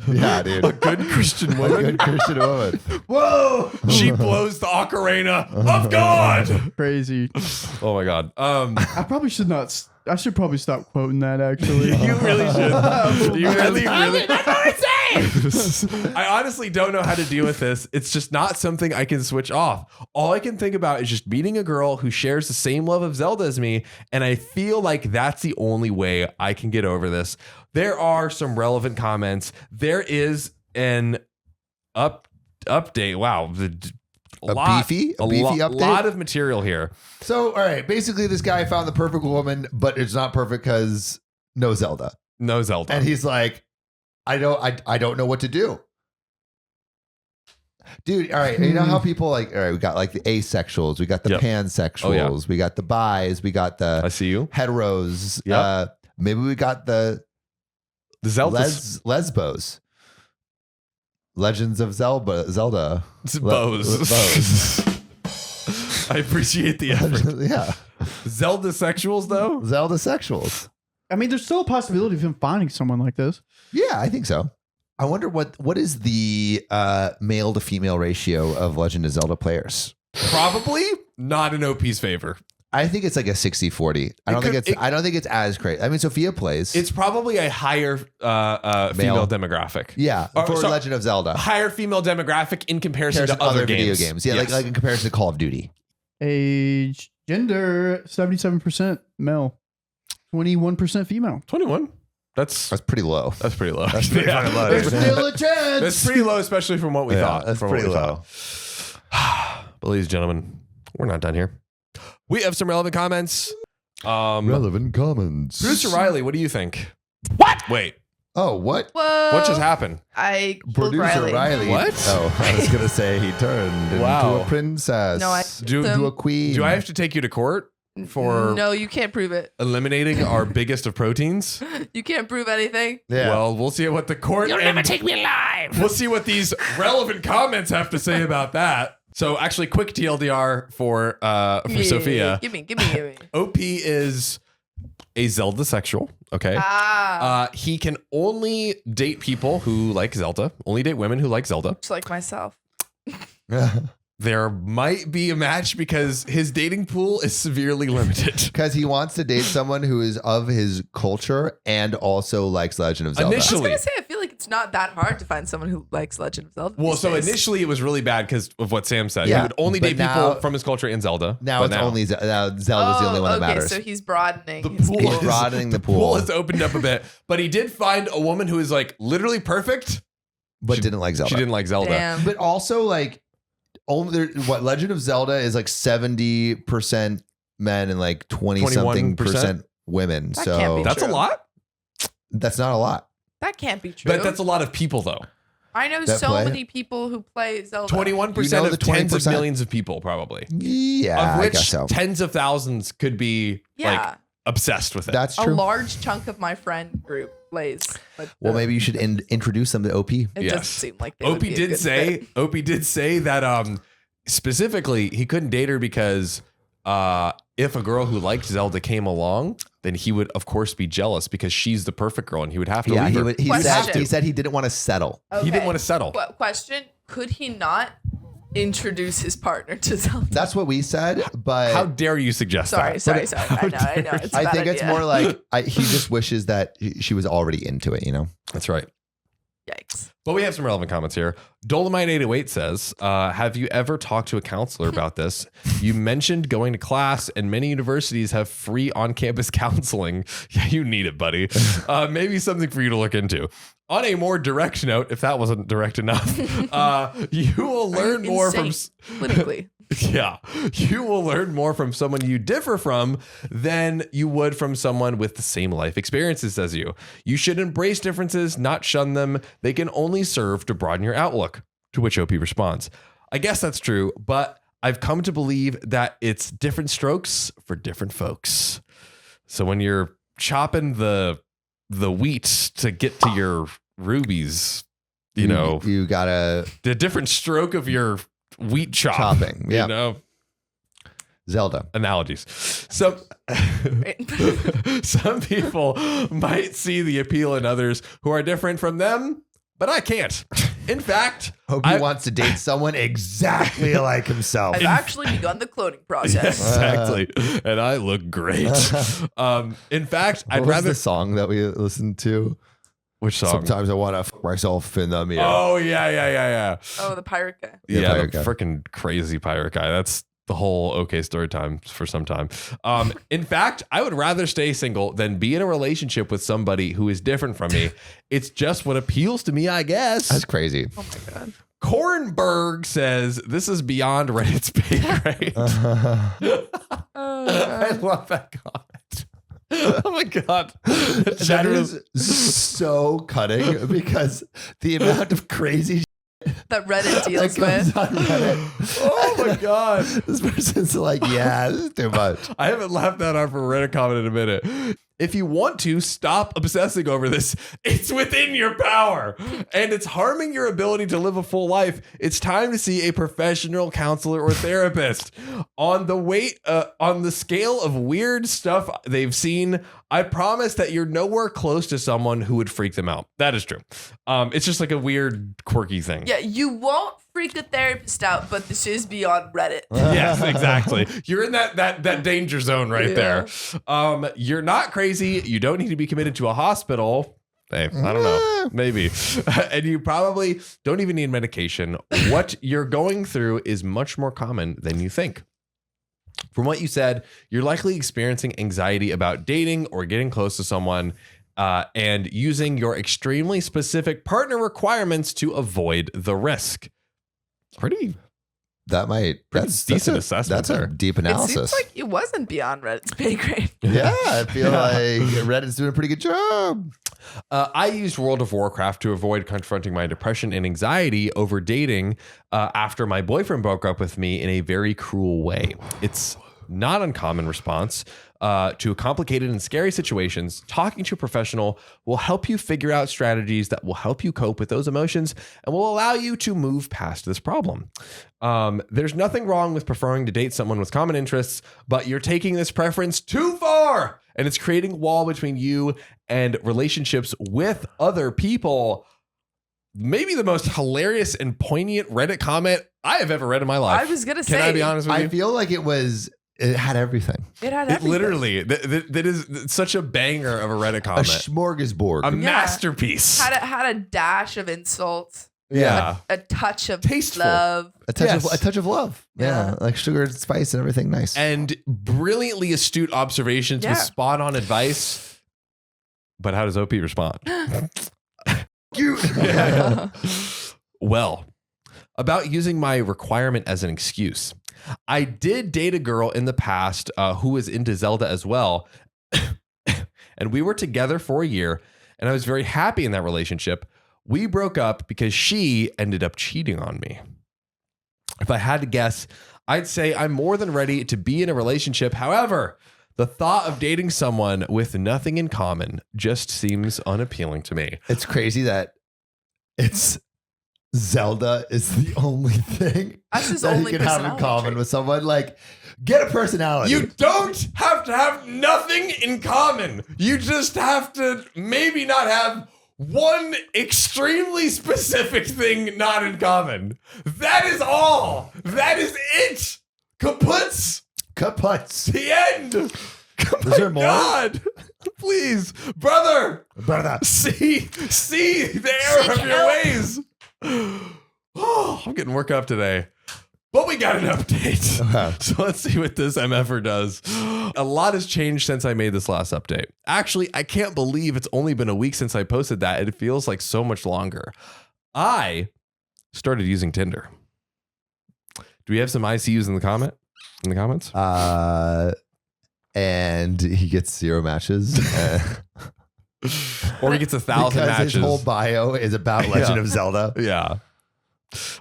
Yeah, dude. A good Christian A woman. good Christian woman. Whoa! She blows the ocarina of God. Crazy. Oh my God. I probably should not. I should probably stop quoting that. Actually, You really should. You really. That's what I say. I honestly don't know how to deal with this. It's just not something I can switch off. All I can think about is just meeting a girl who shares the same love of Zelda as me, and I feel like that's the only way I can get over this. There are some relevant comments. There is an update. Wow. A beefy update? lot of material here. So, all right. Basically, this guy found the perfect woman, but it's not perfect because no Zelda. No Zelda. And he's like, I don't know what to do. Dude, all right. You know how people like, all right, we got like the asexuals, we got the Yep. pansexuals, we got the bis, we got the I see you. heteros. Yep. Maybe we got the Zelda. lesbos. Legends of Zelda. Bows. I appreciate the effort. Yeah. Zelda-sexuals, though? Zelda-sexuals. I mean, there's still a possibility of him finding someone like this. Yeah, I think so. I wonder what is the male to female ratio of Legend of Zelda players? Probably not in OP's favor. I think it's like a 60-40. I don't think it's as crazy. I mean, Sophia plays. It's probably a higher female demographic. Yeah, for Legend of Zelda. Higher female demographic in comparison to Comparison other games. video games. Yeah, Yes. like in comparison to Call of Duty. Age, Gender 77% male, 21% female. 21. That's pretty low. That's pretty low. That's pretty fucking low. There's still a chance. That's pretty low, especially from what we thought. That's from what pretty we low. thought. But ladies and gentlemen, we're not done here. We have some relevant comments. Relevant comments. Producer Riley, what do you think? What? Wait, Oh, what? Whoa. what just happened? I killed Producer Riley. Riley. What? Oh, I was gonna say he turned Wow. into a princess. No, I into a queen. Do I have to take you to court for No, you can't prove it. eliminating our biggest of proteins? You can't prove anything. Yeah. Well, we'll see what the court. You'll never take me alive. We'll see what these relevant comments have to say about that. So, actually, quick TLDR for Yeah, Sophia. Give me. OP is a Zelda-sexual. Okay. He can only date people who like Zelda. Only date women who like Zelda. Just like myself. There might be a match because his dating pool is severely limited. Because he wants to date someone who is of his culture and also likes Legend of Zelda. I was Initially. gonna say, I feel like it's not that hard to find someone who likes Legend of Zelda. Well, these so days. initially it was really bad because of what Sam said. Yeah, He would only but date now- people from his culture in Zelda. Now But it's only Zelda's the only one that okay, matters. so he's broadening. The his pool He's is- broadening the pool pool, has opened up a bit, but he did find a woman who is like literally perfect, but she- didn't like Zelda. She didn't like Zelda. Damn. But also, like, only what Legend of Zelda is like 70% men and like 20 something 21%? women. That So can't be That's a True. lot, that's not a lot. That can't be true. but that's a lot of people though. I know that so play. many people who play Zelda. 21% You know of the tens of 20%? millions of people, probably. Yeah, of I which guess so. tens of thousands could be Yeah. like obsessed with it. That's A true. large chunk of my friend group plays. But Well, maybe you should introduce them to OP. it Yes. doesn't seem like they would Opie be a did good say fit. Opie did say that specifically he couldn't date her because if a girl who liked Zelda came along, then he would of course be jealous because she's the perfect girl and he would have to Yeah, leave her. he Question. said he didn't want to settle. He didn't want to settle. Question: could he not introduce his partner to Zelda? That's what we said, but How dare you suggest Sorry. that? I know. It's a I bad think it's idea. more like he just wishes that she was already into it, you know? That's right. Yikes. But we have some relevant comments here. Dolomite808 says, have you ever talked to a counselor about this? You mentioned going to class and many universities have free on-campus counseling. Yeah, you need it, buddy. Maybe something for you to look into. On a more direct note, if that wasn't direct enough, you will learn more from... Clinically. Yeah, you will learn more from someone you differ from than you would from someone with the same life experiences as you. You should embrace differences, not shun them. They can only serve to broaden your outlook. To which OP responds, I guess that's true, but I've come to believe that it's different strokes for different folks. So when you're chopping the wheat to get to your rubies, you know, You gotta the different stroke of your wheat chopping. you Yeah. know, Zelda. analogies. So some people might see the appeal in others who are different from them, but I can't. In fact, Hope he wants to date someone exactly like himself. I've actually begun the cloning process. exactly, and I look great. In fact, What I'd was rather the song that we listened to? which song? Sometimes I want to fuck myself in the mirror. Oh yeah. Oh, the pirate guy. Yeah, Yeah, pirate the guy. freaking crazy pirate guy. That's the whole OK story time for some time. In fact, I would rather stay single than be in a relationship with somebody who is different from me. It's just what appeals to me, I guess. That's crazy. Oh my god. Kornberg says this is beyond Reddit's pay grade. I love that comment. Oh my god. That is so cutting because the amount of crazy That Reddit that deals comes with. on Reddit. Oh my god. This person's like, yeah, this is too much. I haven't laughed that hard for a Reddit comment in a minute. If you want to stop obsessing over this, it's within your power and it's harming your ability to live a full life. It's time to see a professional counselor or therapist. On the scale of weird stuff they've seen, I promise that you're nowhere close to someone who would freak them out. That is true. It's just like a weird, quirky thing. Yeah, you won't freak a therapist out, but this is beyond Reddit. Yes, exactly. You're in that danger zone right Yeah. there. You're not crazy. You don't need to be committed to a hospital. Hey, I don't know. Maybe. And you probably don't even need medication. What you're going through is much more common than you think. From what you said, you're likely experiencing anxiety about dating or getting close to someone and using your extremely specific partner requirements to avoid the risk. That's decent assessment That's a there. deep It analysis. seems like it wasn't beyond Reddit's pay grade. Yeah, I feel like Reddit's doing a pretty good job. I used World of Warcraft to avoid confronting my depression and anxiety over dating after my boyfriend broke up with me in a very cruel way. It's not uncommon response to complicated and scary situations. Talking to a professional will help you figure out strategies that will help you cope with those emotions and will allow you to move past this problem. There's nothing wrong with preferring to date someone with common interests, but you're taking this preference too far, and it's creating a wall between you and relationships with other people. Maybe the most hilarious and poignant Reddit comment I have ever read in my life. I was gonna say. Can I be honest with you? I feel like it had everything. It had It everything. literally, that is such a banger of a Reddit A comment. smorgasbord. A masterpiece. Had a dash of insults. Yeah. A touch of Tasteful. love. a touch of love. Yeah. Yeah, like sugar and spice and everything nice. And brilliantly astute observations with Yeah. spot on advice. But how does OP respond? Well, about using my requirement as an excuse. I did date a girl in the past who was into Zelda as well. And we were together for a year, and I was very happy in that relationship. We broke up because she ended up cheating on me. If I had to guess, I'd say I'm more than ready to be in a relationship. However, the thought of dating someone with nothing in common just seems unappealing to me. It's crazy that it's Zelda is the only thing That's his that only you can have in personality common trait. with someone. Like, get a personality. You don't have to have nothing in common. You just have to maybe not have one extremely specific thing not in common. That is all. That is it. Kaputs. Kaputs. The end. Is there more? God, please, brother, Brother. see the error of your ways. Oh, I'm getting worked up today. But we got an update. Okay. So let's see what this MFer does. A lot has changed since I made this last update. Actually, I can't believe it's only been a week since I posted that. It feels like so much longer. I started using Tinder. Do we have some ICUs in the comments? And he gets 0 matches. Or he gets 1,000 because matches. his whole bio is about Legend Yeah. of Zelda. Yeah.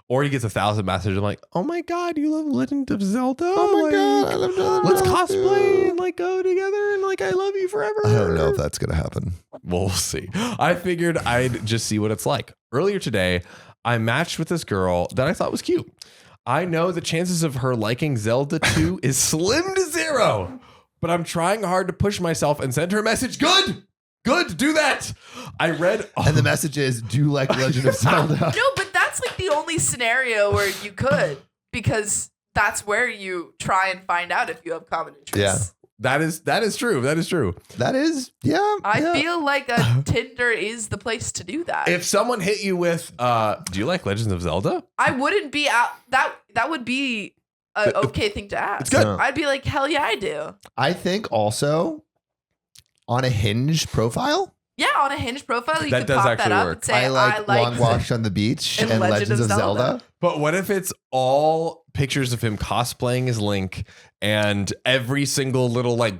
Or he gets 1,000 messages and like, oh my God, you love Legend of Zelda? Oh my Like, God, I love Zelda. let's cosplay and like go together and like I love you forever. I don't know if that's going to happen. Well, we'll see. I figured I'd just see what it's like. Earlier today, I matched with this girl that I thought was cute. I know the chances of her liking Zelda 2 is slim to 0, but I'm trying hard to push myself and send her a message. Good, do that. I read. And the message is, do you like Legend of Zelda? No, but that's like the only scenario where you could, because that's where you try and find out if you have common interests. That is true. That is true. That is, yeah. I yeah. feel like a Tinder is the place to do that. If someone hit you with, do you like Legends of Zelda? I wouldn't be out. That would be an okay thing to ask. It's good. I'd be like, hell yeah, I do. I think also on a Hinge profile, Yeah, on a Hinge profile, you That could does pop actually that up work. and say, I like long walks on the beach and and Legend Legends of of Zelda. Zelda. But what if it's all pictures of him cosplaying as Link and every single little like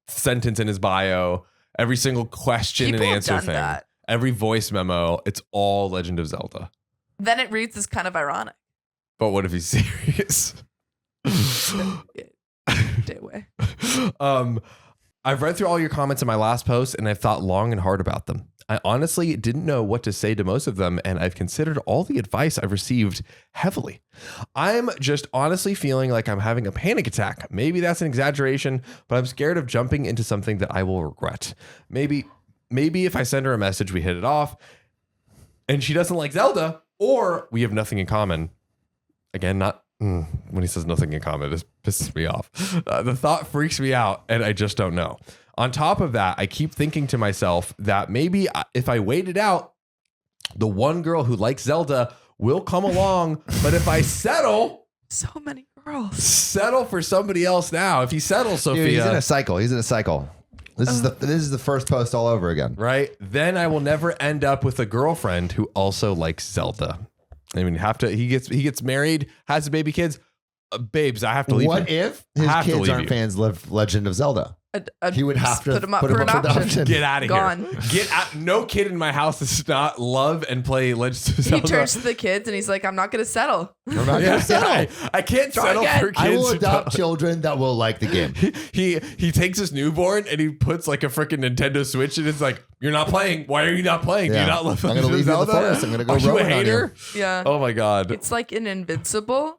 sentence in his bio, every single question People and have answer done thing, that. every voice memo, it's all Legend of Zelda. Then it reads as kind of ironic. But what if he's serious? Stay away. I've read through all your comments in my last post and I've thought long and hard about them. I honestly didn't know what to say to most of them, and I've considered all the advice I've received heavily. I'm just honestly feeling like I'm having a panic attack. Maybe that's an exaggeration, but I'm scared of jumping into something that I will regret. Maybe if I send her a message, we hit it off, and she doesn't like Zelda, or we have nothing in common. Again, not when he says nothing in common, it pisses me off. The thought freaks me out, and I just don't know. On top of that, I keep thinking to myself that maybe if I wait it out, the one girl who likes Zelda will come along. But if I settle, So many girls. girls. Settle for somebody else now. If he settles, Sophia, Dude, he's in a cycle. This is the first post all over again. right? Then I will never end up with a girlfriend who also likes Zelda. I mean, he gets married, has baby kids. Babes, I have to leave. What him. if his Have to kids leave aren't you. fans of Legend of Zelda? He would have to put him up put for him an up for option. adoption. Get out of Gone. here. Get out. No kid in my house does not love and play Legend of He Zelda. turns to the kids and he's like, I'm not going to settle. I'm not gonna Yeah, settle. I can't Try settle again. for kids. I will who adopt don't- children that will like the game. He takes his newborn and he puts like a freaking Nintendo Switch and it's like, you're not playing. Why are you not playing? Do Yeah. you not love I'm gonna Legend of leave you in the Zelda? forest. I'm gonna go Are you a roaming on hater? Yeah. Oh my god. It's like in Invincible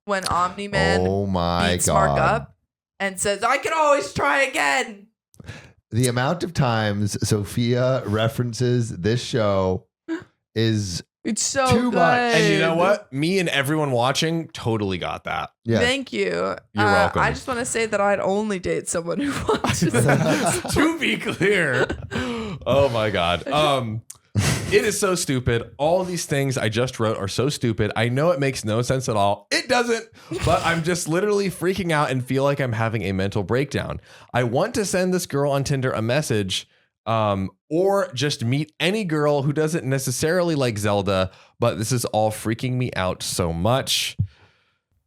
when Omni-Man Oh my beats Mark god! up and says, I can always try again. The amount of times Sophia references this show is It's so Too good. much. And you know what? Me and everyone watching totally got that. yeah. Thank you. You're welcome. I just want to say that I'd only date someone who watches this. To be clear. Oh my god. It is so stupid. All these things I just wrote are so stupid. I know it makes no sense at all. It doesn't, but I'm just literally freaking out and feel like I'm having a mental breakdown. I want to send this girl on Tinder a message, or just meet any girl who doesn't necessarily like Zelda, but this is all freaking me out so much.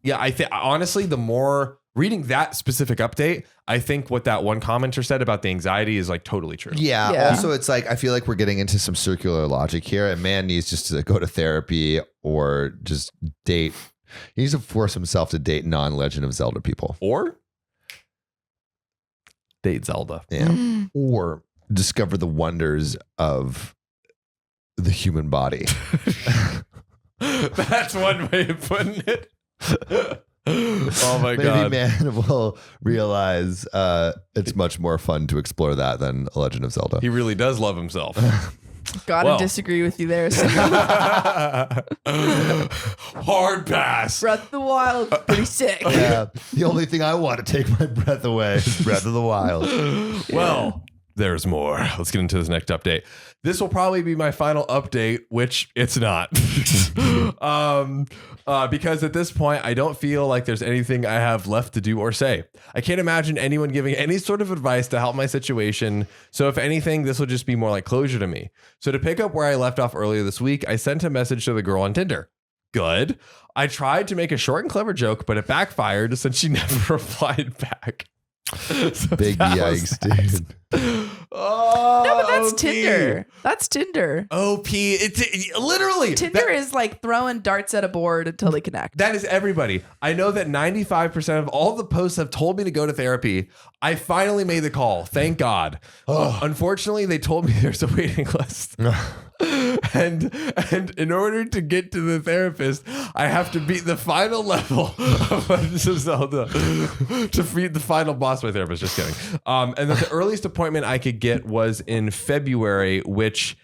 Yeah, I think honestly, the more reading that specific update, I think what that one commenter said about the anxiety is like totally true. Yeah. Yeah. Also, it's like I feel like we're getting into some circular logic here. A man needs just to go to therapy or just date. He needs to force himself to date non-Legend of Zelda people. Or date Zelda. Yeah. Or discover the wonders of the human body. That's one way of putting it. Oh my Maybe god. man will realize it's much more fun to explore that than a Legend of Zelda. He really does love himself. Gotta Well. disagree with you there. Hard pass. Breath of the Wild, pretty sick. Yeah. The only thing I want to take my breath away is Breath of the Wild. Well, there's more. Let's get into this next update. This will probably be my final update, which it's not. Because at this point, I don't feel like there's anything I have left to do or say. I can't imagine anyone giving any sort of advice to help my situation. So if anything, this will just be more like closure to me. So to pick up where I left off earlier this week, I sent a message to the girl on Tinder. Good. I tried to make a short and clever joke, but it backfired since she never replied back. So Big that was yikes, that. dude. Oh, No, but that's OP. Tinder. That's Tinder. OP. It's literally Tinder is like throwing darts at a board until they connect. that is everybody. I know that 95% of all the posts have told me to go to therapy. I finally made the call. Thank God. Unfortunately, they told me there's a waiting list. And in order to get to the therapist, I have to beat the final level of Legend of Zelda to beat the final boss. My therapist, just kidding. And then the earliest appointment I could get was in February, which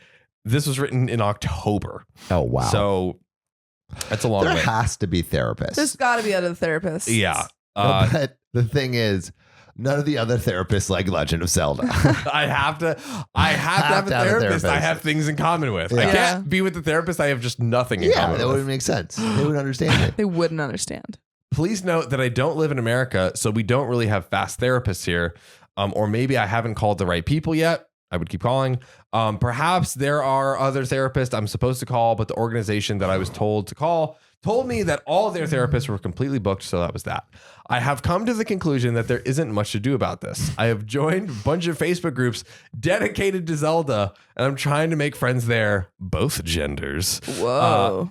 this was written in October. Oh, wow. So that's a long there way. has to be therapists. There's got to be other therapists. Yeah. But the thing is, none of the other therapists like Legend of Zelda. I have to have a therapist I have things in common with. I Yeah. can't be with the therapist I have just nothing in Yeah, common that with. would make sense. They would understand it. They wouldn't understand. Please note that I don't live in America, so we don't really have fast therapists here. Or maybe I haven't called the right people yet. I would keep calling. Perhaps there are other therapists I'm supposed to call, but the organization that I was told to call told me that all of their therapists were completely booked, so that was that. I have come to the conclusion that there isn't much to do about this. I have joined a bunch of Facebook groups dedicated to Zelda, and I'm trying to make friends there, both genders. Whoa.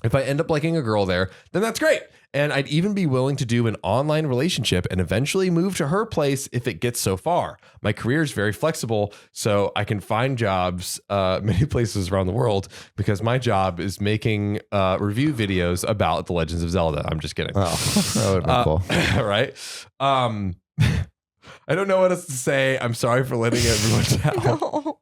If I end up liking a girl there, then that's great. And I'd even be willing to do an online relationship and eventually move to her place if it gets so far. My career is very flexible, so I can find jobs many places around the world because my job is making review videos about the Legends of Zelda. I'm just kidding. Oh, that would be cool. Right? I don't know what else to say. I'm sorry for letting everyone down.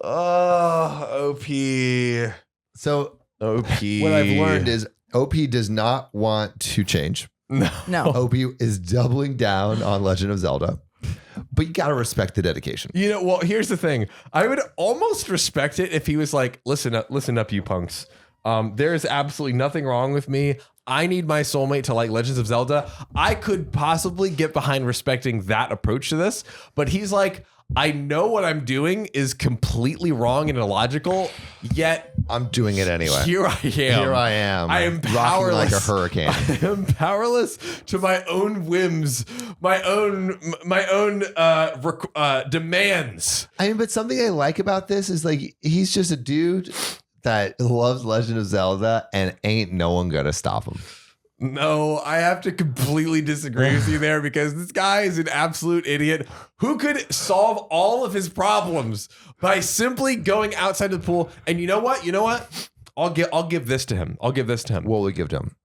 Oh, OP. So OP. what I've learned is OP does not want to change. No. No. OP is doubling down on Legend of Zelda. But you got to respect the dedication. You know, well, here's the thing. I would almost respect it if he was like, listen up, you punks. There is absolutely nothing wrong with me. I need my soulmate to like Legends of Zelda, I could possibly get behind respecting that approach to this. But he's like, I know what I'm doing is completely wrong and illogical, yet I'm doing it anyway. here I am. Here I am. I am rocking powerless. like a hurricane. I am powerless to my own whims, my own demands. I mean, but something I like about this is like he's just a dude that loves Legend of Zelda, and ain't no one gonna stop him. No, I have to completely disagree with you there because this guy is an absolute idiot who could solve all of his problems by simply going outside the pool. And you know what? I'll give this to him. What will we give to him?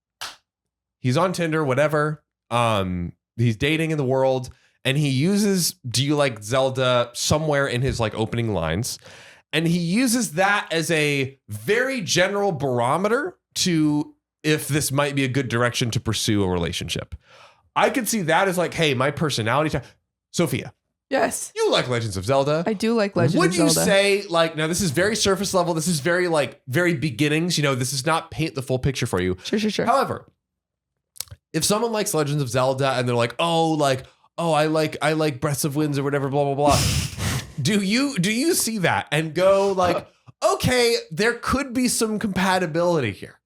He's on Tinder, whatever. He's dating in the world, and he uses "Do you like Zelda?" somewhere in his like opening lines, and he uses that as a very general barometer to if this might be a good direction to pursue a relationship. I could see that as like, hey, my personality type. Sophia, Yes. you like Legends of Zelda. I do like Legend Would of you Zelda. say like, now this is very surface level. This is very like very beginnings. You know, this is not paint the full picture for you. Sure. However, if someone likes Legends of Zelda and they're like, I like Breath of Winds or whatever, blah, blah, blah. do you see that and go like, okay, there could be some compatibility here,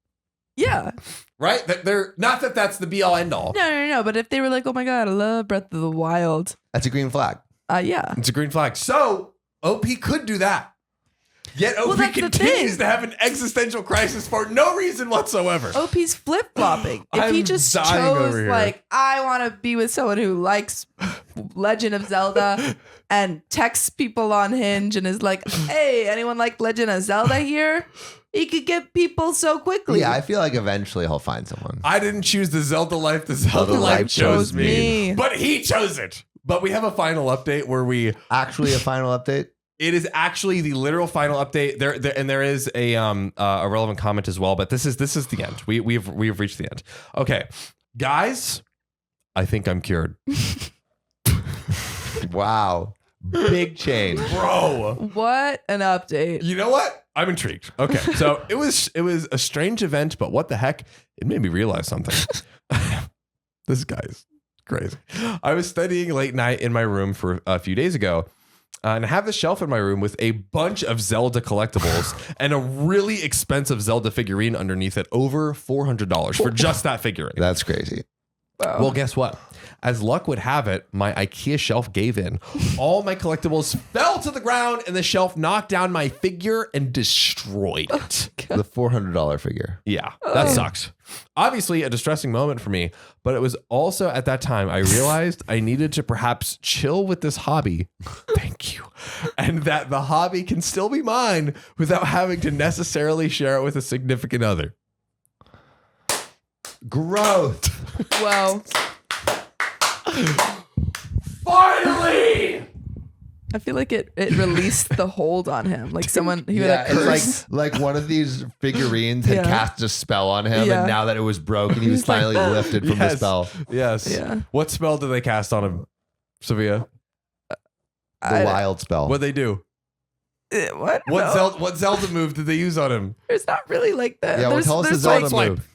Yeah. right? That they're not that that's the be all end all. No. But if they were like, oh my God, I love Breath of the Wild. That's a green flag. Yeah. It's a green flag. So OP could do that. Yet OP that's the continues thing. to have an existential crisis for no reason whatsoever. OP's flip flopping. If he I'm just dying chose over here. like, I want to be with someone who likes Legend of Zelda and texts people on Hinge and is like, hey, anyone like Legend of Zelda here? He could get people so quickly. Yeah, I feel like eventually he'll find someone. I didn't choose the Zelda life. The Zelda Zelda life life chose chose me. me. But he chose it. But we have a final update where Actually, a final update. it is actually the literal final update. There is a relevant comment as well. But this is the end. We've reached the end. Okay, guys, I think I'm cured, Wow, big change. bro. What an update. You know what? I'm intrigued. Okay, so it was a strange event, but what the heck? It made me realize something. This guy's crazy. I was studying late night in my room for a few days ago, and I have this shelf in my room with a bunch of Zelda collectibles and a really expensive Zelda figurine underneath it, over $400 for just that figurine. That's crazy. Wow. Well, guess what? As luck would have it, my IKEA shelf gave in. All my collectibles fell to the ground, and the shelf knocked down my figure and destroyed it. The $400 figure. Yeah, that sucks. Obviously, a distressing moment for me, but it was also at that time I realized I needed to perhaps chill with this hobby. Thank you. And that the hobby can still be mine without having to necessarily share it with a significant other. Growth. Wow. Finally! I feel like it released the hold on him. Like someone, he would Yeah, like curse. it's like one of these figurines had Yeah. cast a spell on him, Yeah. and now that it was broken, he was He's like, finally lifted from the spell. Yes. Yeah. What spell did they cast on him, Sophia? The wild spell. What'd they do? What? What Zelda move did they use on him? There's not really like that. Yeah, well, there's, tell us the there's Zelda like, move.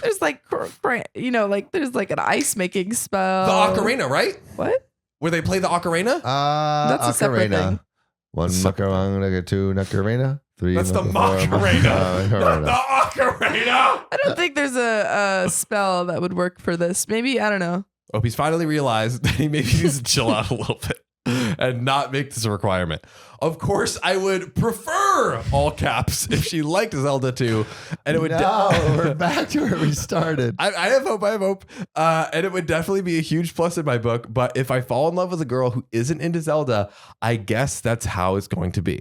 There's like, like there's like an ice making spell. The ocarina, right? What? Where they play the ocarina? That's a separate Ocarina. thing. One macarena, two macarena, three. That's the Macarena. Macarena. Not the ocarina. I don't think there's a spell that would work for this. Maybe, I don't know. He's finally realized that he maybe needs to chill out a little bit and not make this a requirement. Of course, I would prefer all caps if she liked Zelda too, and it would. No, we're back to where we started. I have hope. And it would definitely be a huge plus in my book. But if I fall in love with a girl who isn't into Zelda, I guess that's how it's going to be.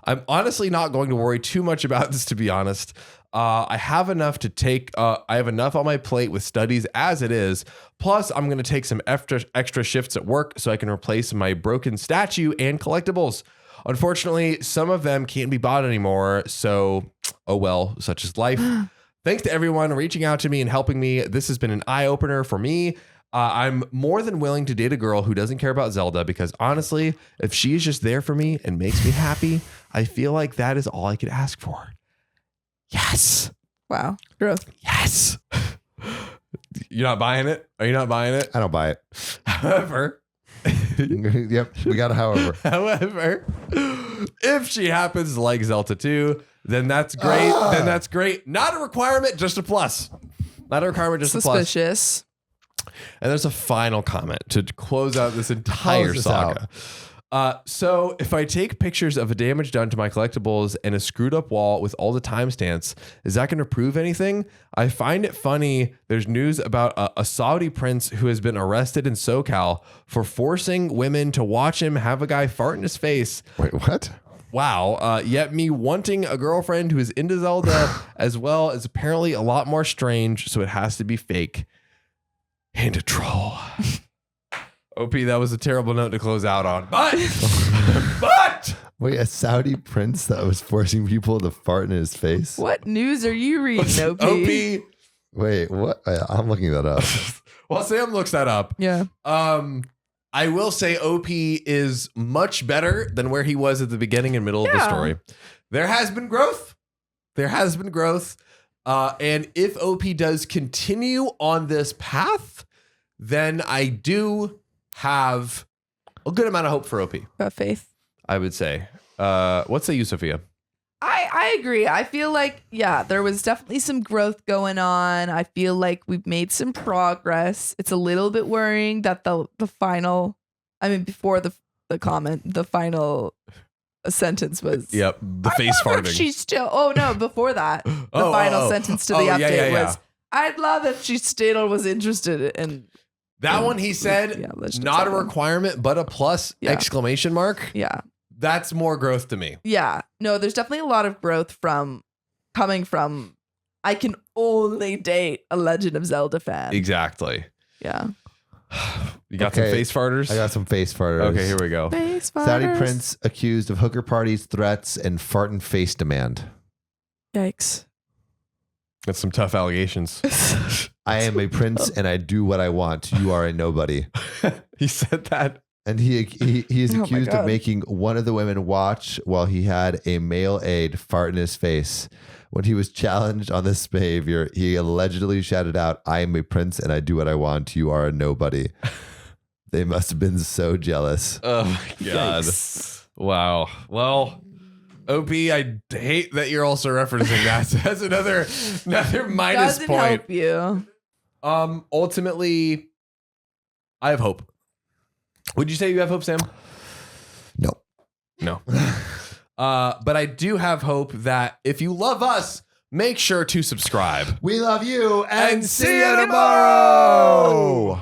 I'm honestly not going to worry too much about this, to be honest. I have enough to take. I have enough on my plate with studies as it is. Plus, I'm going to take some extra shifts at work so I can replace my broken statue and collectibles. Unfortunately, some of them can't be bought anymore. So, oh well, such is life. Thanks to everyone reaching out to me and helping me. This has been an eye-opener for me. I'm more than willing to date a girl who doesn't care about Zelda because honestly, if she is just there for me and makes me happy, I feel like that is all I could ask for. Yes. Wow. Growth. Yes. You're not buying it? Are you not buying it? I don't buy it. However, Yep, we got a however. if she happens to like Zelda 2, then that's great. Then that's great. Not a requirement, just a plus. Not a requirement, just a plus. Suspicious. And there's a final comment to close out this entire this saga. So if I take pictures of the damage done to my collectibles and a screwed up wall with all the timestamps, is that going to prove anything? I find it funny. There's news about a Saudi prince who has been arrested in SoCal for forcing women to watch him have a guy fart in his face. Wait, what? Wow. Yet me wanting a girlfriend who is into Zelda as well is apparently a lot more strange. So it has to be fake and a troll. OP, that was a terrible note to close out on. But Wait, a Saudi prince that was forcing people to fart in his face? What news are you reading, OP? OP. Wait, what? I'm looking that up. Well, Sam looks that up. Yeah. I will say OP is much better than where he was at the beginning and middle of the story. There has been growth. And if OP does continue on this path, then I do have a good amount of hope for OP, Got faith. I would say. What say you, Sophia? I agree. I feel like, yeah, there was definitely some growth going on. I feel like we've made some progress. It's a little bit worrying that the final, I mean, before the comment, the final sentence was. Yep. The I face wonder farting. if she's still. Oh no! Before that, the final sentence to the update was. I'd love if she still was interested in. That one he said, not a requirement, but a plus exclamation mark. Yeah. That's more growth to me. Yeah. No, there's definitely a lot of growth coming from I can only date a Legend of Zelda fan. Exactly. Yeah. You got some face farters? I got some face farters. Okay, here we go. Face Saudi farters. prince accused of hooker parties, threats, and fart and face demand. Yikes. That's some tough allegations. I am a prince and I do what I want. You are a nobody. He said that. And he is Oh my accused of God. making one of the women watch while he had a male aide fart in his face. When he was challenged on this behavior, he allegedly shouted out, "I am a prince and I do what I want. You are a nobody." They must have been so jealous. Oh my God. Yikes. Wow. Well, OP, I hate that you're also referencing that. So that's another minus Doesn't point. help you. Ultimately, I have hope. Would you say you have hope, Sam? No. No. But I do have hope that if you love us, make sure to subscribe. We love you And see you tomorrow.